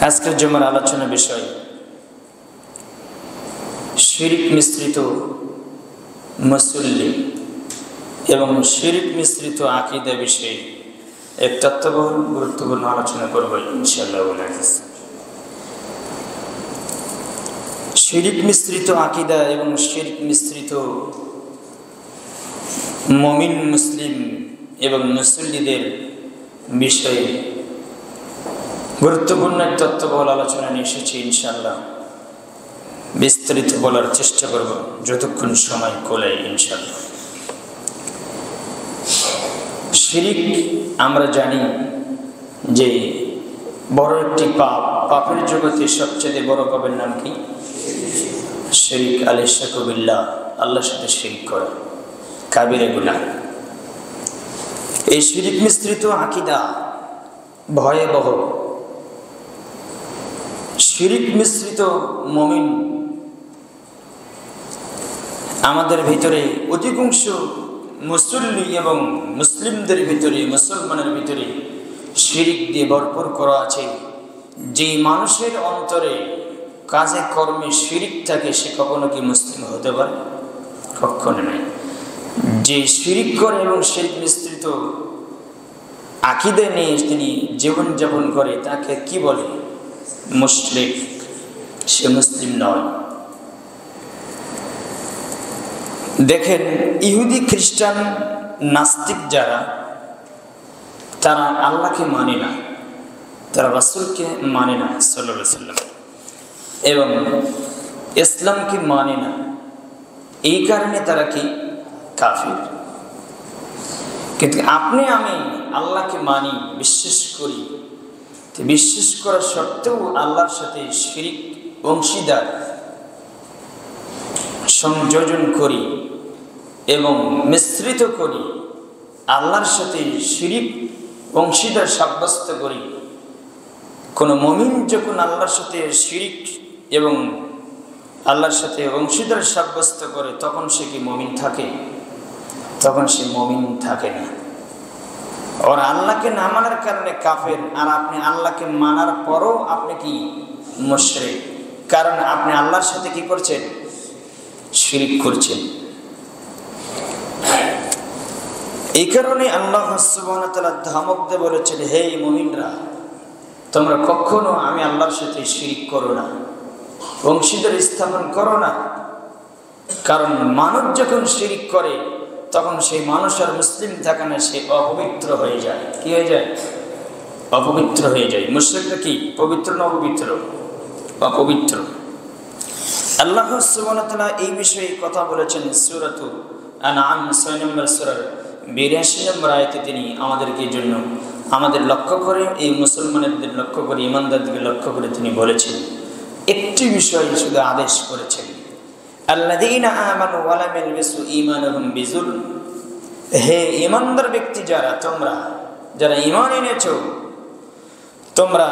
আজকের জুমার আলোচনা বিষয় শিরক মিশ্রিত মুসল্লি এবং শিরক মিশ্রিত আকীদা বিষয়ে এক তত্ত্ববহুল গুরুত্বপূর্ণ আলোচনা করব ইনশাআল্লাহ। শিরক মিশ্রিত আকীদা এবং শিরক মিশ্রিত মুমিন মুসলিম এবং মুসল্লিদের বিষয়ে গুরুত্বপূর্ণ এক তত্ত্ববহুল আলোচনা নিয়ে এসেছি। ইনশাআল্লাহ বিস্তারিত বলার চেষ্টা করব যতক্ষণ সময় কোলে। ইনশাআল্লাহ শিরক আমরা জানি যে বড় একটি পাপ। পাপের জগতে সবচেয়ে বড় পাপের নাম কি? শিরক আল-ইশরাকু বিল্লাহ, আল্লাহর সাথে শিরক করা, কাবিরা গুনাহ। এই শিরক মিশ্রিত আকীদা ভয়াবহ। শিরক মিশ্রিত মুমিন আমাদের ভিতরে অধিকাংশ মুসল্লি এবং মুসলিমদের ভিতরে, মুসলমানের ভিতরে শিরক দিয়ে ভরপুর করা আছে। যে মানুষের অন্তরে কাজে কর্মে শিরক থাকে সে কখনো কি মুসলিম হতে পারে? কখনো নয়। যে শিরক করে এবং শিরক মিশ্রিত আকীদা নিয়ে তিনি জীবনযাপন করে তাকে কি বলে? মুশরিক। সে মুসলিম নয়। দেখেন, ইহুদি খ্রিস্টান নাস্তিক যারা, তারা আল্লাহকে মানে না, তারা রাসূলকে মানে না সাল্লাল্লাহু আলাইহি ওয়াসাল্লাম, এবং ইসলামকে মানে না। এই কারণে তারা কি? কাফির। কিন্তু আপনি আমি আল্লাহকে মানি, বিশ্বাস করি, বিশ্বাস করা সত্ত্বেও আল্লাহর সাথে শিরক অংশীদার সংযোজন করি এবং মিশ্রিত করি, আল্লাহর সাথে শিরক অংশীদার সাব্যস্ত করি। কোনো মুমিন যখন আল্লাহর সাথে শিরক এবং আল্লাহর সাথে অংশীদার সাব্যস্ত করে তখন সে কি মুমিন থাকে? তখন সে মুমিন থাকে না। আর আল্লাহকে না মানার কারণে কাফের, আর আপনি আল্লাহকে মানার পরও আপনি কি? মুশরিক। কারণ আপনি আল্লাহর সাথে কি করছেন? শিরক করছেন। এই কারণে আল্লাহ সুবহানাহু ওয়া তাআলা ধমক দিয়ে বলেছেন, হে মুমিনরা, তোমরা কখনো আমি আল্লাহর সাথে শিরক করো না, অংশীদার স্থাপন করো না। কারণ মানুষ যখন শিরক করে তখন সেই মানুষ আর মুসলিম থাকে না, সে অপবিত্র হয়ে যায়। কি হয়ে যায়? অপবিত্র হয়ে যায়। মুশরিকরা কি? পবিত্র না অপবিত্র? অপবিত্র। আল্লাহ সুবহানাহু ওয়া তাআলা এই বিষয়ে কথা বলেছেন সূরাতুল আনআম 6 নম্বর সূরার 82 নম্বর আয়াতে। তিনি আমাদেরকে জন্য, আমাদের লক্ষ্য করে, এই মুসলমানদের লক্ষ্য করে, ঈমানদারদের লক্ষ্য করে তিনি বলেছেন, একটি বিষয় শুধু আদেশ করেছেন, আল্লাযীনা আমানু ওয়া লাম ইয়ালবিসু ঈমানাহুম বিযুলম। হে ঈমানদার ব্যক্তি যারা, তোমরা যারা ঈমান এনেছো, তোমরা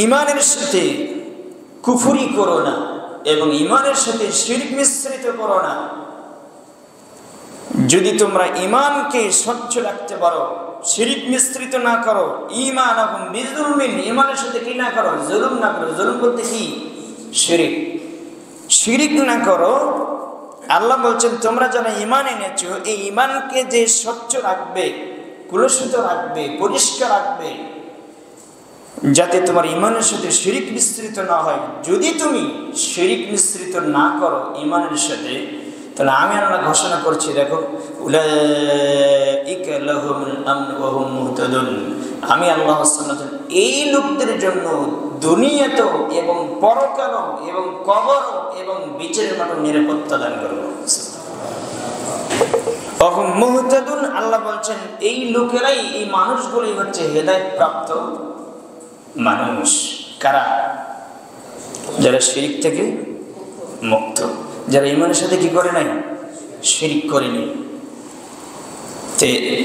ঈমানের সাথে কুফরি করো না এবং ঈমানের সাথে শিরক মিশ্রিত করো না। যদি তোমরা ঈমানকে স্বচ্ছ রাখতে পারো, শিরক মিশ্রিত না করো, ঈমানাহুম বিযুলমিন, ঈমানের সাথে কি না করো? জুলুম না করো। জুলুম বলতে কি? শিরক। শিরক না করো। আল্লাহ বলছেন তোমরা যারা ঈমান এনেছো, এই ঈমানকে যে স্বচ্ছ রাখবে, কুলসিত রাখবে, পরিষ্কার রাখবে, যাতে তোমার ঈমানের সাথে শিরক মিশ্রিত না হয়। যদি তুমি শিরক মিশ্রিত না করো ঈমানের সাথে, তাহলে আমি আল্লাহ ঘোষণা করছি, দেখো, উলাইকা লাহুমুল আমন ওয়া হুম মুহতাদুন। আমি আল্লাহ এই লোকদের জন্য দুনিয়াতেও এবং পরকালেও এবং কবরও এবং বিচারের মাঠে নিরাপত্তা দান করব। ওয়া হুম মুহতাদুন। আল্লাহ বলছেন এই লোকেরাই, এই মানুষগুলোই হচ্ছে হেদায়েত প্রাপ্ত মানুষ। কারা? যারা শিরক থেকে মুক্ত, যারা ঈমানের সাথে কি করে নাই? শিরক করেনি।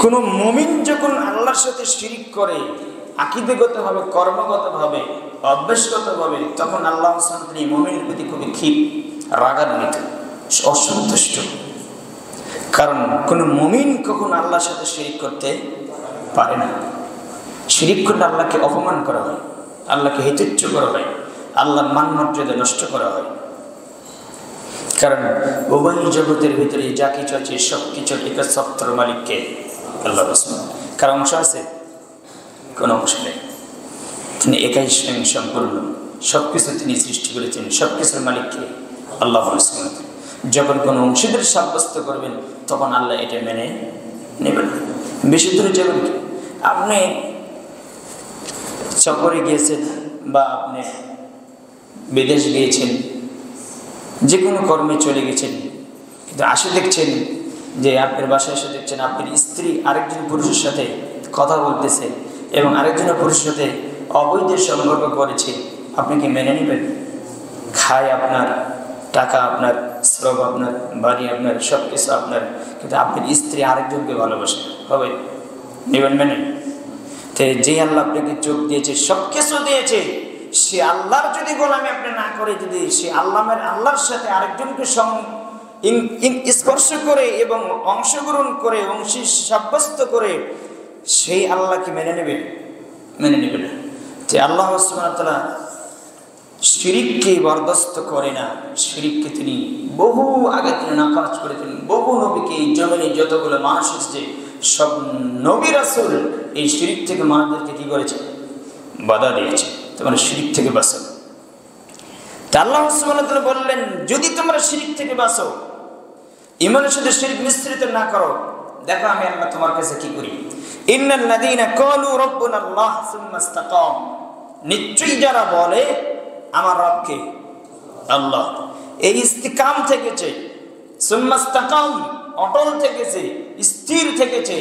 কোন মুমিন যখন আল্লাহর সাথে শিরক করে, আকীদাগতভাবে, কর্মগতভাবে, অভ্যাসগতভাবে, তখন আল্লাহ সুবহানাহু ওয়া তাআলা মুমিনের প্রতি খুবই ক্ষিপ্ত, রাগান্বিত, অসন্তুষ্ট। কারণ কোন মুমিন কখন আল্লাহর সাথে শিরক করতে পারে না। শিরক করলে আল্লাহকে অপমান করা হয়। আল্লাহকে হেতুচ্ছ করা হয়, আল্লাহর মান মর্যাদা নষ্ট করা হয়। কারণ উভয় জগতের ভিতরে যা কিছু আছে সব কিছুর একচ্ছত্র মালিককে আল্লাহ। কার অংশ আছে? কোনো অংশ নেই। তিনি একাই স্বয়ং সম্পূর্ণ, সবকিছু তিনি সৃষ্টি করেছেন, সবকিছুর মালিককে আল্লাহ। যখন কোনো অংশীদার সাব্যস্ত করবেন তখন আল্লাহ এটা মেনে নেবেন। বেশি দূরে যাবেন কি? আপনি সফরে গিয়েছেন বা আপনি বিদেশ গিয়েছেন, যে কোনো কর্মে চলে গেছেন, কিন্তু আসে দেখছেন যে আপনার বাসায় এসে দেখছেন আপনার স্ত্রী আরেকজন পুরুষের সাথে কথা বলতেছে এবং আরেকজন পুরুষের সাথে অবৈধ সম্পর্ক করেছে, আপনি কি মেনে নেবেন? খায় আপনার, টাকা আপনার, শ্রম আপনার, বাড়ি আপনার, সব কিছু আপনার, কিন্তু আপনার স্ত্রী আরেকজনকে ভালোবাসে, হবে? নেবেন মেনে? তো যে আল্লাহ আপনাকে চোখ দিয়েছে, সব কিছু দিয়েছে, সে আল্লাহর যদি গোলামি আপনি না করে, যদি সে আল্লাহর সাথে আরেকজনকে স্পর্শ করে এবং অংশগ্রহণ করে, অংশী সাব্যস্ত করে, সেই আল্লাহকে মেনে নেবে? মেনে নেবে না। যে আল্লাহ সুবহানাহু ওয়া তাআলা শিরিককে বরদাস্ত করে না। শিরিককে তিনি বহু আগে তিনি নাফাজ করেছেন। বহু নবীকে এই জমিনে যতগুলো মানুষ এসেছে সব নবী রাসূল এই শিরিক থেকে মানুষদেরকে কি করেছে? বাধা দিয়েছে, তোমরা শিরিক থেকে বাঁচো। তা আল্লাহ সুবহানাহু ওয়া তাআলা বললেন, যদি তোমরা শিরিক থেকে বাঁচো, ঈমানের সাথে শিরিক মিশ্রিত না করো, দেখো আমি আল্লাহ তোমার কাছে কি করি। ইন্নাল্লাযীনা ক্বালু রাব্বুনাল্লাহ সুম্মা ইসতাকাম, নিশ্চয়ই যারা বলে আমার রবকে আল্লাহ, এই ইস্তিকাম থেকেছে, সুম্মা ইসতাকাম অটল থেকেছে, স্থির থেকেছে।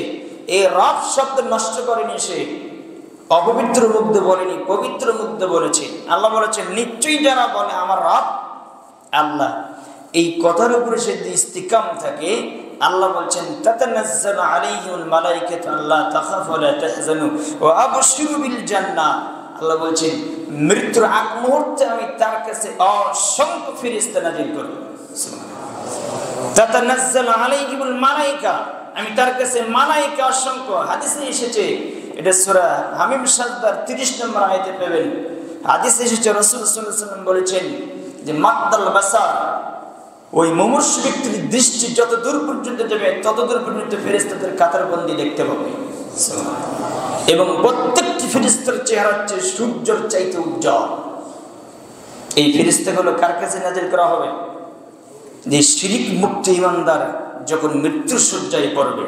এই রব শব্দ নষ্ট করেনি, সে অপবিত্র মুগ্ধ বলেনি, পবিত্র মুগ্ধ বলেছে। আল্লাহ বলেছেন নিশ্চয়ই যারা বলে আমার রব আল্লাহ, এই কথার উপরে সে যদি ইস্তিকাম থাকে, আল্লাহ বলছেন তাতানাজ্জালু আলাইহিল মালাইকাতু আল্লা তাখাফু ওয়া লা তাহজানু ওয়া আবশিরু বিল জান্নাহ। আল্লাহ বলছেন মৃত্যুর আগ মুহূর্তে আমি তার কাছে অসংখ্য ফেরেশতা নাযিল করব। তাতানাজ্জালু আলাইহিল মালাইকা, আমি তার কাছে মালাইকা অসংখ্য। হাদিসে এসেছে, এটা সূরা হামিম সাজদার 30 নম্বর আয়াতে পাবেন। হাদিসে এসেছে রাসূল সাল্লাল্লাহু আলাইহি ওয়াসাল্লাম বলেছেন যে মাদ্দাল বাসার, ওই মুমূর্ষু ব্যক্তির দৃষ্টি যত দূর পর্যন্ত যাবে তত দূর পর্যন্ত ফেরেশতাদের কাতারবন্দি দেখতে পাবে, এবং প্রত্যেকটি ফেরেশতার চেহারা হচ্ছে সূর্যের চাইতে উজ্জ্বল। এই ফেরেশতাগুলো কার কাছে নাযিল করা হবে? যে শিরিক মুক্ত ঈমানদার যখন মৃত্যুর শয্যায় পড়বে,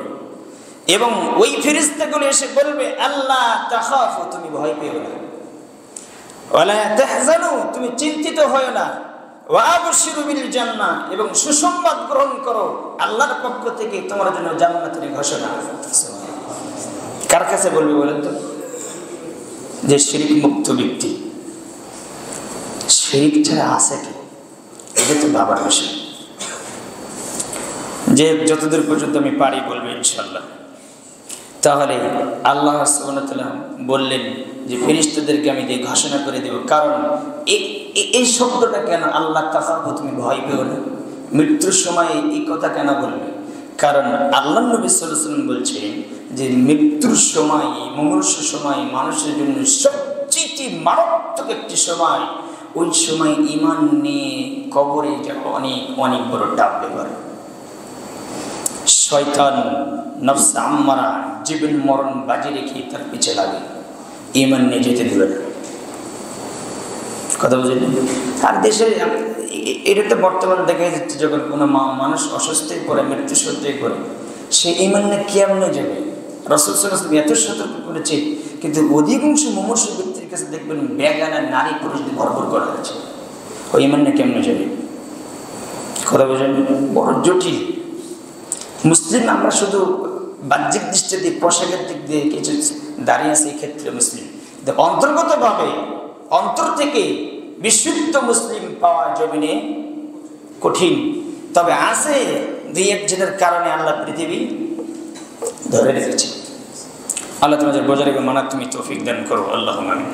এবং ওই ফেরেশতাগুলো এসে বলবে আল্লাহ তাখাফু, তুমি ভয় পেও না, ওয়ালা তাহজানু, তুমি চিন্তিত হয় না, ওয়া আবশিরু বিল জান্নাহ, এবং সুসংবাদ গ্রহণ করো, আল্লাহর পক্ষ থেকে তোমার জন্য জান্নাতের ঘোষণা। কার কাছে বলবে বলেন তো? যে শিরিক মুক্ত ব্যক্তি। শিরিক ছাড়া আছে কি? এটা তো ভাবার বিষয়। যে যতদূর পর্যন্ত আমি পারি বলবো ইনশাআল্লাহ। তাহলে আল্লাহ সুবহানাহু ওয়া তাআলা বললেন যে ফেরেশতাদেরকে আমি দিয়ে ঘোষণা করে দেব। কারণ এই শব্দটা কেন? আল্লাহ তাখাফু, তুমি ভয় পেও না। মৃত্যুর সময় এই কথা কেন বলবে? কারণ আল্লাহ নবী সাল্লাল্লাহু আলাইহি ওয়াসাল্লাম বলছেন যে মৃত্যুর সময়, মুমূর্ষু সময় মানুষের জন্য সবচেয়ে মারাত্মক একটি সময়। ওই সময় ঈমান নিয়ে কবরে যাওয়া অনেক অনেক বড় টাপ ব্যাপার। শয়তান নফস আম্মারা জীবন মরণ বাজি রেখে তার পিছে লাগে, ঈমান নিয়ে যেতে দেবে না। কথা বুঝলেন? আর দেশে এটা তো বর্তমানে দেখা যাচ্ছে, যখন কোনো মানুষ অসুস্থই পড়ে, মৃত্যু সজ্জায় পড়ে, সে ঈমান নিয়ে কেমনে যাবে? রাসূল সাল্লাল্লাহু আলাইহি ওয়াসাল্লাম এত সতর্ক করেছে, কিন্তু অধিকাংশ মুমূর্ষু ব্যক্তির কাছে দেখবেন বেগানা নারী পুরুষ দিয়ে ভরপুর করা আছে। ওই ঈমান নিয়ে কেমনে যাবে? কথা বুঝলেন? বড় জটিল। মুসলিম আমরা শুধু বাহ্যিক দৃষ্টি দিয়ে, পোশাকের দিক দিয়ে কিছু দাঁড়িয়ে আছে, এই ক্ষেত্রে মুসলিম। অন্তর্গতভাবে অন্তর থেকে বিশুদ্ধ মুসলিম পাওয়া জমিনে কঠিন। তবে আছে দুই একজনের কারণে আল্লাহ পৃথিবী ধরে রেখেছে। আল্লাহ তোমাদের বোঝার মানা তুমি তৌফিক দান করো, আল্লাহুম্মা আমিন।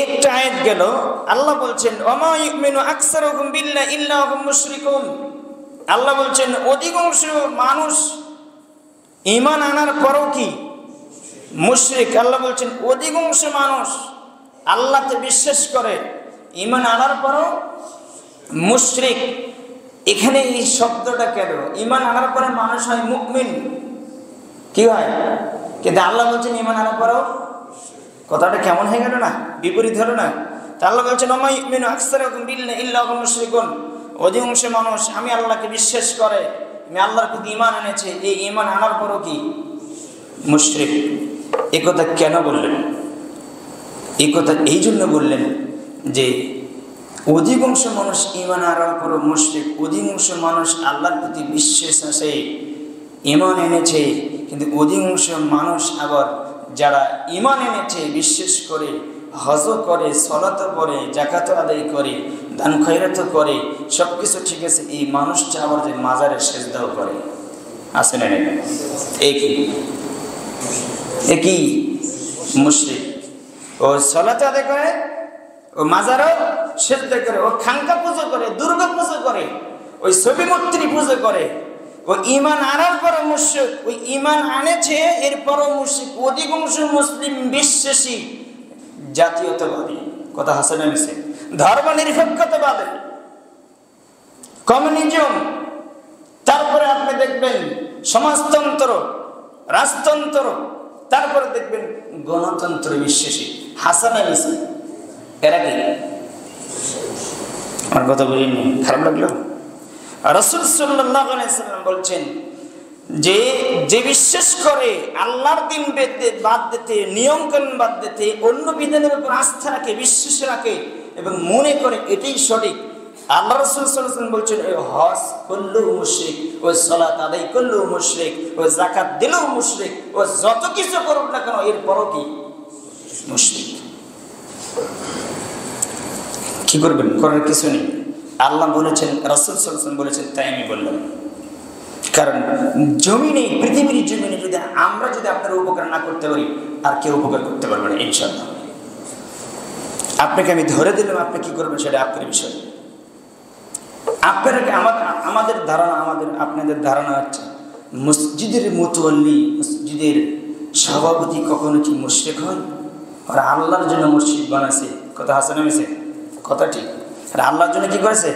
একটা আয়াত গেল, আল্লাহ বলছেন ওমা ইউমিনু আকসারুহুম বিল্লাহি ইল্লা হুম মুশরিকুন। আল্লাহ বলছেন অধিকাংশ মানুষ ঈমান আনার পরও কি মুশরিক। আল্লাহ বলছেন অধিকাংশ মানুষ আল্লাহতে বিশ্বাস করে, ঈমান আনার পরও মুশরিক। এখানে এই শব্দটা কেন? ঈমান আনার পরে মানুষ হয় মুমিন, কি হয়? কিন্তু আল্লাহ বলছেন ঈমান আনার পরেও, কথাটা কেমন হয়ে গেল না, বিপরীত হলো না? তা আল্লাহ বলছেন ওমা ইউমিনু আকসারুহুম বিল্লাহি ইল্লা হুম মুশরিকুন, অধিকাংশ মানুষ আমি আল্লাহকে বিশ্বাস করে, আমি আল্লাহর প্রতি ঈমান এনেছে, এই ঈমান আনার পরও কি মুশরিক। এই কথা কেন বললেন? এই কথা এই জন্য বললেন যে অধিকাংশ মানুষ ঈমান আনার পরও মুশরিক, অধিকাংশ মানুষ আল্লাহর প্রতি বিশ্বাস আছে, ঈমান এনেছে, কিন্তু অধিকাংশ মানুষ আবার যারা ঈমান এনেছে, বিশ্বাস করে, হজ করে, সালাত পড়ে, যাকাত আদায় করে, দান খয়রাত করে, সব কিছু ঠিক আছে, এই মানুষটা আবার যে মাজারে সেজদাও করে, আছে না? একই মুশরিক। ও সালাত আদায় করে, ও মাজারও সেজদা করে, ও খানকা পুজো করে, দুর্গা পুজো করে, ওই ছবি মূর্তি পুজো করে। ও ঈমান আনার পর মুশরিক, ওই ঈমান আনেছে এরপরও মুশরিক। অধিকাংশ মুসলিম বিশ্বাসী জাতীয়তাবাদী, কথা হাসান মিছে, ধর্ম নিরপেক্ষতাবাদী, কমিউনিজম, তারপরে আপনি দেখবেন সমাজতন্ত্র, রাজতন্ত্র, তারপরে দেখবেন গণতন্ত্র বিশ্বাসী। হাসান মিছে এরা কি? আমার কথা বুঝিনি, খারাপ লাগলো? রাসূল সাল্লাল্লাহু আলাইহি সাল্লাম বলছেন যে যে বিশ্বাস করে আল্লাহর দিন বাদ দিতে, নিয়মকানুন বাদ দিতে, অন্য বিধানের উপর আস্থা রাখে, বিশ্বাস রাখে এবং মনে করে এটাই সঠিক, আল্লাহ রাসূল সাল্লাল্লাহু আলাইহি ওয়াসাল্লাম বলছেন ওই হজ করলেও মুশরিক, ওই সালাত আদায় করলেও মুশরিক, ওই যাকাত দিলেও মুশরিক, ও যত কিছু করুক না কেন এরপরও কি মুশরিক। কি করবেন? করার কিছু নেই। আল্লাহ বলেছেন, রাসূল সাল্লাল্লাহু আলাইহি ওয়াসাল্লাম বলেছেন, তাই আমি বললাম। কারণ জমিনে, পৃথিবীর জমিনে যদি আমরা যদি আপনার উপকার না করতে পারি, আর কেউ উপকার করতে পারবে না ইনশাআল্লাহ। আপনাকে আমি ধরে দিলাম, আপনি কি করবেন সেটা আপনার বিষয়। আপনাকে আমাদের ধারণা, আপনাদের ধারণা হচ্ছে মসজিদের মুতওয়াল্লি, মসজিদের সভাপতি কখনো কি মুশরিক হয়? আর আল্লাহর জন্য মসজিদ বানাছে, কথা হাসান মিছে, কথা ঠিক। আর আল্লাহর জন্য কি করেছে?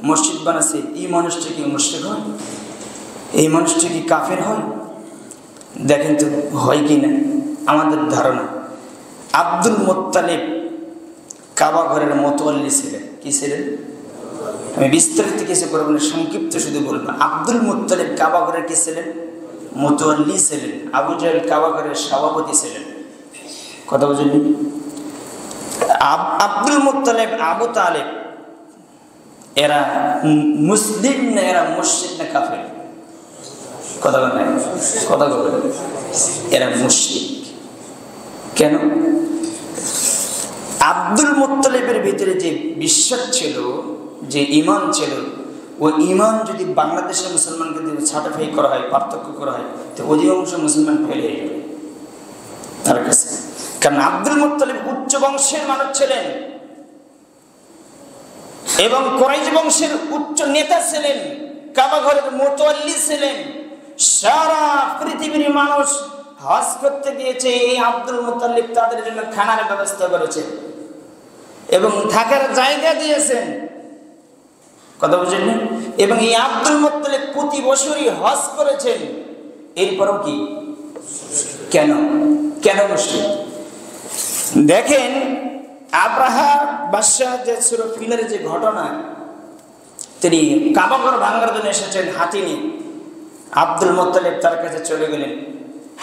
মসজিদ বানাছে। এই মানুষটা কি মুশরিক হয়? এই মানুষটা কি কাফের হয়? দেখেন তো হয় কি না। আমাদের ধারণা আব্দুল মুত্তালিব কাবা ঘরের মুতওয়াল্লি ছিলেন। কি ছিলেন? আমি বিস্তারিত কিছু করবো না, সংক্ষিপ্ত শুধু বলবো। আব্দুল মুত্তালিব কাবা ঘরের কি ছিলেন? মুতওয়াল্লি ছিলেন। আবু জাহেল কাবা ঘরের সভাপতি ছিলেন। কথা বুঝলেন? আব্দুল মুত্তালিব, আবু তালেব, এরা মুসলিম না, এরা মুশরিক না কাফের? কথা বলেন, কথা বলেন। এরা মুশরিক। কেন? আব্দুল মুত্তালিবের ভিতরে যে বিশ্বাস ছিল, যে ঈমান ছিল, ওই ঈমান যদি বাংলাদেশের মুসলমানকে যদি সার্টিফাই করা হয়, পার্থক্য করা হয়, তো অধিকাংশ মুসলমান ফেল হয়ে যাবে তার কাছে। কারণ আব্দুল মুত্তালিব উচ্চ বংশের মানুষ ছিলেন এবং কুরাইশ বংশের উচ্চ নেতা ছিলেন, কাবা ঘরের মুতওয়াল্লি ছিলেন। সারা পৃথিবীর মানুষ হজ করতে গিয়েছে, এই আব্দুল মুত্তালিব তাদের জন্য খানার ব্যবস্থা করেছেন এবং থাকার জায়গা দিয়েছেন। কথা বুঝলেন? এবং এই আব্দুল মুত্তালিব প্রতি বছরই হজ করেছেন। এরপরও কি? কেন? কেন মুশরিক? দেখেন আব্রাহা বাদশাহ যে সূরা ফিলের যে ঘটনা, তিনি কাবা ঘর ভাঙার জন্য এসেছেন হাতি নিয়ে। আব্দুল মুত্তালিব তার কাছে চলে গেলেন।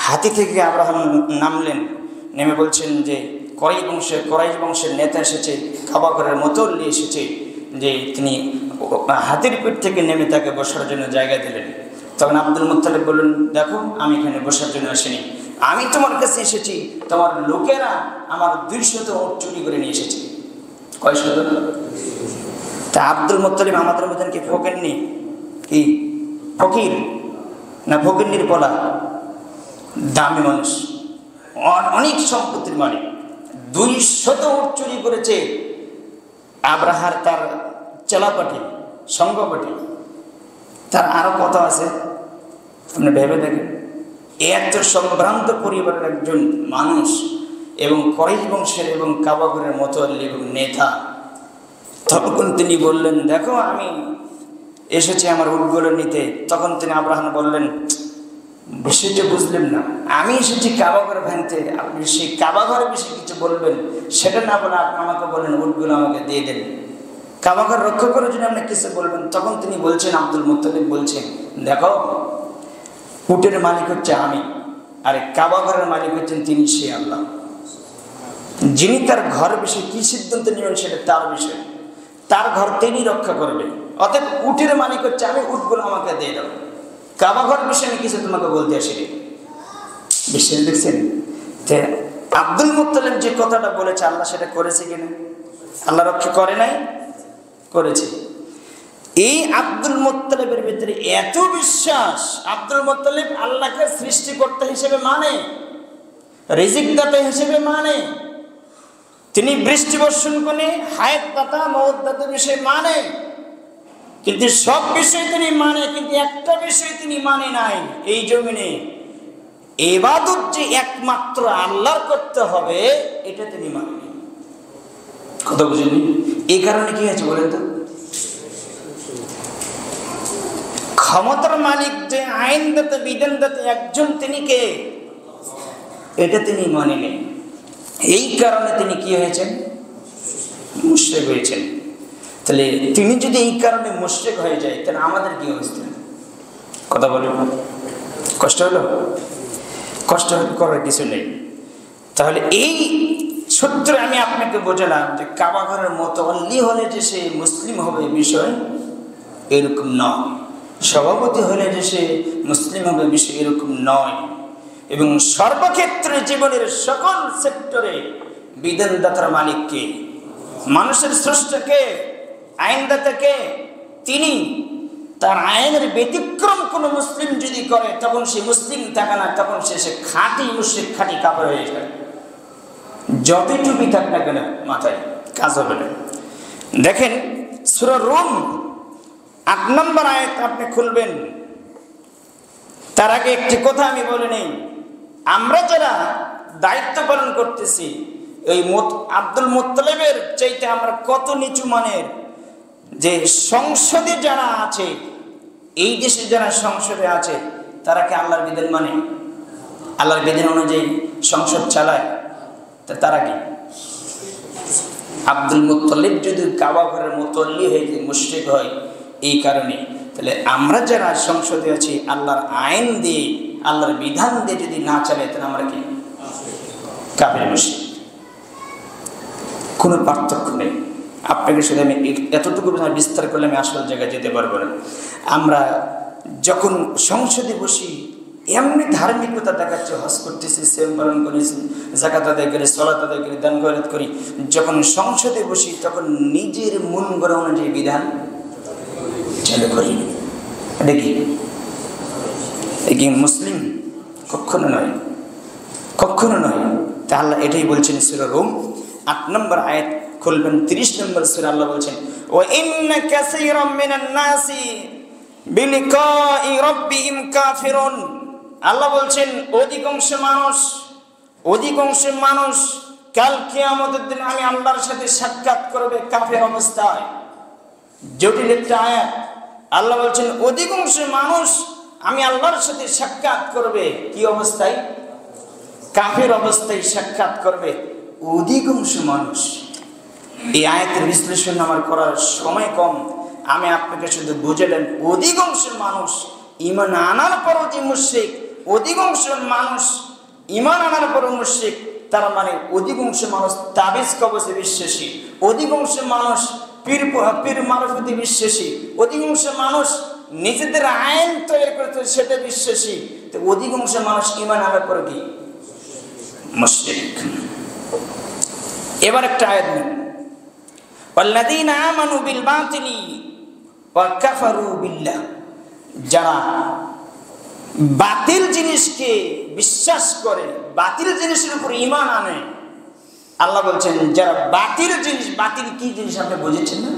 হাতি থেকে আব্রাহাম নামলেন, নেমে বলছেন যে কুরাইশ বংশের নেতা এসেছে, কাবা ঘরের মুতওয়াল্লি এসেছে, যে তিনি হাতির পিঠ থেকে নেমে তাকে বসার জন্য জায়গা দিলেন। তখন আব্দুল মুত্তালিব বললেন, দেখো আমি এখানে বসার জন্য আসিনি, আমি তোমার কাছে এসেছি, তোমার লোকেরা আমার 200 উট চুরি করে নিয়ে এসেছে। কয় শত? তা আব্দুল মুত্তালিব আমাদের মতন কি ফকির নেই? কি ফকির না ফকিরনির পলা? দামি মানুষ, অনেক সম্পত্তির মালিক। 200 উট চুরি করেছে আব্রাহার তার চেলাপাটি, সঙ্গপাটি। তার আরো কত আছে আপনি ভেবে দেখেন। এত সম্ভ্রান্ত পরিবারের একজন মানুষ এবং কুরাইশ বংশের এবং কাবাগরের মুতাওয়াল্লি এবং নেতা। তখন তিনি বললেন, দেখো আমি এসেছি আমার উটগুলো নিতে। তখন তিনি আব্রাহাম বললেন, বিষয়টা বুঝলেন না, আমি এসেছি কাবাঘর ভাঙতে, আপনি সেই কাবাঘরের বিষয়ে কিছু বলবেন, সেটা না বলে আপনি আমাকে বললেন উটগুলো আমাকে দিয়ে দেন, কাবাঘর রক্ষা করার জন্য আপনি কিছু বলবেন। তখন তিনি বলছেন, আব্দুল মুত্তালিব বলছেন, দেখো উটের মালিক হচ্ছে আমি, আর কাবাঘরের মালিক হচ্ছেন তিনি, সে আল্লাহ। যিনি তার ঘর বিষয়ে কি সিদ্ধান্ত নেবেন সেটা তার বিষয়, তার ঘর তিনি রক্ষা করবে। অতএব উটের মালিক হচ্ছে আমি, উটগুলো আমাকে দিয়ে দাও, কাবাঘর বিষয়ে আমি কিছু তোমাকে বলতে আসিনি। বিশ্বাস দেখছেন যে আব্দুল মুত্তালিব যে কথাটা বলেছে আল্লাহ সেটা করেছে কিনা? আল্লাহ রক্ষা করে নাই? করেছে। এই আব্দুল মুত্তালিবের ভিতরে এত বিশ্বাস, আব্দুল মুত্তালিব আল্লাহকে সৃষ্টিকর্তা হিসেবে মানে, রিজিক দাতা হিসেবে মানে, তিনি বৃষ্টি বর্ষণ করে হায়াত দাতা মওত দাতা বিষয় মানে, কিন্তু সব বিষয় তিনি মানে, কিন্তু একটা বিষয় তিনি মানে নাই, এই জমিনে ইবাদত যে একমাত্র আল্লাহর করতে হবে এটা তিনি মানেনি। কথা বুঝেননি? এই কারণে কি হয়েছে বলেন তো? ক্ষমতার মালিক যে আইনদাতা বিধানদাতা একজন, তিনি কে? এটা তিনি মানেনি। এই কারণে তিনি কি হয়েছেন? মুশরিক হয়েছেন। তাহলে তিনি যদি এই কারণে মুশরিক হয়ে যায়, তাহলে আমাদের কি অবস্থা? কথা বলুন, কষ্ট হলো? কষ্ট করার কিছু নেই। তাহলে এই সূত্রে আমি আপনাকে বোঝালাম যে কাবাঘরের মুতাওয়াল্লি হলে যে সে মুসলিম হবে বিষয় এরকম নয়, সভাপতি হলে যে সে মুসলিম হবে বিষয় এরকম নয়। এবং সর্বক্ষেত্রে জীবনের সকল সেক্টরে বিধানদাতার মালিককে, মানুষের স্রষ্টাকে, আইনদাতাকে, তিনি। তার আইনের ব্যতিক্রম কোনো মুসলিম যদি করে তখন সে মুসলিম থাকে না, তখন সে খাঁটি মুশরিক, খাঁটি কাফের হয়ে যায়। যতই টুপি থাক না কেন মাথায়, কাজ হবে না। দেখেন সূরা রুম ৮ নম্বর আয়াত আপনি খুলবেন। তার আগে একটি কথা আমি বলে নেই, আমরা যারা দায়িত্ব পালন করতেছি, এই আব্দুল মুত্তালিবের চাইতে আমরা কত নিচু মানের। যে সংসদে যারা আছে, এই দেশে যারা সংসদে আছে, তারা কি আল্লাহর বিধান মানে? আল্লাহর বিধান অনুযায়ী সংসদ চালায়? তারা কি? আব্দুল মুত্তালিব যদি কাবাঘরের মুতাওয়াল্লি হয়ে যে মুশরিক হয় এই কারণে, তাহলে আমরা যারা সংসদে আছি আল্লাহর আইন দিয়ে, আল্লাহর বিধান দিয়ে যদি না চালাই, তাহলে আমরা কি? কাফের, মুশরিক। কোনো পার্থক্য নেই। আপনাকে শুধু আমি এতটুকু বিস্তার করলে আমি আসল জায়গায় যেতে পারবো না। আমরা যখন সংসদে বসি এমনি ধার্মিকতা দেখাচ্ছে, হজ করতেছি, সিয়াম পালন করেছি, যাকাত আদায় করি, সালাত আদায় করি, দান খয়রাত করি, যখন সংসদে বসি তখন নিজের মন গড়া অনুযায়ী বিধান চালু করি। এটা কি মুসলিম? কখনো নয়, কখনো নয়। তা আল্লাহ এটাই বলছেন সূরা রুম ৮ নম্বর আয়াত খুলবেন, ৩০ নম্বর সূরা। আল্লাহ বলছেন, ওয়া ইন্না কাসীরাম মিনান নাসি বিলিকাই রাব্বিহিম কাফিরুন। আল্লাহ বলছেন অধিকাংশ মানুষ কাল কিয়ামতের দিন আমি আল্লাহর সাথে সাক্ষাৎ করবে কাফের অবস্থায়। জটিল একটা আয়াত। আল্লাহ বলছেন অধিকাংশ মানুষ আমি আল্লাহর সাথে সাক্ষাৎ করবে কি অবস্থায়? কাফের অবস্থায় সাক্ষাৎ করবে অধিকাংশ মানুষ। এই আয়াতের বিশ্লেষণ আমার করার সময় কম, আমি আপনাকে শুধু বুঝালেন অধিকাংশ মানুষ ঈমান আনার পরও যে মুশরিক, অধিকাংশ মানুষ ঈমান আনার পরও মুশরিক, তার মানে অধিকাংশ মানুষ তাবিজ কবজে বিশ্বাসী, অধিকাংশ মানুষ পীর মারফতে বিশ্বাসী, অধিকাংশ মানুষ নিজেদের আইন তৈরি করতে সেটা বিশ্বাসী। তো অধিকাংশ মানুষ ঈমান আনার পর কি? মুশরিক। এবার একটা আয়াত নেন, ওয়াল্লাযীনা আমানু বিল বাতিলি ওয়া কাফারু বিল্লাহ। যারা বাতিল জিনিসকে বিশ্বাস করে, বাতিল জিনিসের উপর ঈমান আনে, আল্লাহ বলছেন যারা বাতিল জিনিস, বাতিল কি জিনিস আপনি বুঝেছেন না?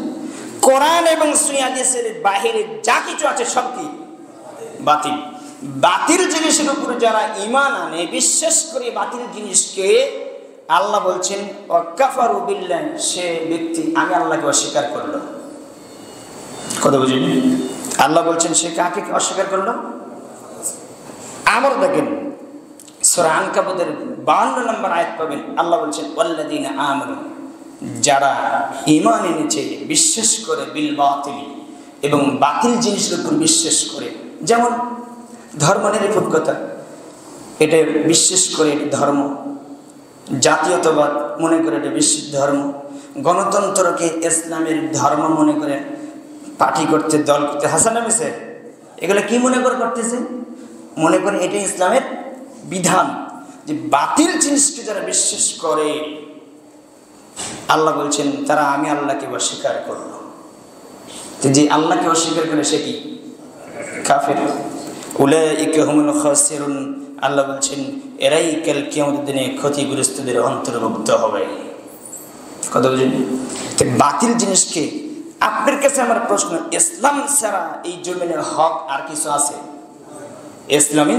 কোরআন এবং সুন্নাহ হাদিসের বাহিরে যা কিছু আছে সব কি বাতিল। বাতিল জিনিসের উপর যারা ঈমান আনে, বিশ্বাস করে বাতিল জিনিসকে, আল্লাহ বলছেন ওয়াকাফারু বিল্লাহ, সে ব্যক্তি আমি আল্লাহকে অস্বীকার করলো। কথা বুঝলেন? আল্লাহ বলছেন সে কাকে অস্বীকার করলো? আবার দেখেন সূরা আনকাবুতের 52 নম্বর আয়াত পাবেন, আল্লাহ বলছেন ওয়াল্লাযীনা আমানু, যারা ঈমান এনেছে, বিশ্বাস করে, বিল বাতিল, এবং বাতিল জিনিসের উপর বিশ্বাস করে, যেমন ধর্ম নিরপেক্ষতা, এটা বিশ্বাস করে ধর্ম, জাতীয়তাবাদ মনে করে এটা বিশ্ব ধর্ম, গণতন্ত্রকে ইসলামের ধর্ম মনে করে পার্টি করতে, দল করতে, হাসান মিসে এগুলো কি মনে করে করতেছে? মনে করে এটা ইসলামের বিধান। যে বাতিল জিনিসকে যারা বিশ্বাস করে, আল্লাহ বলছেন তারা আমি আল্লাহকে অস্বীকার করল। যে আল্লাহকে অস্বীকার করে সে কি? কাফের। উলাইকা হুমুল খাসিরুন, আল্লাহ বলছেন এরাই কাল কিয়ামতের দিনে ক্ষতিগ্রস্তদের অন্তর্ভুক্ত হবে। কথা বুঝলেন? বাতিল জিনিসকে, আপনার কাছে আমার প্রশ্ন, ইসলাম ছাড়া এই জমিনের হক আর কিছু আছে? ইসলামী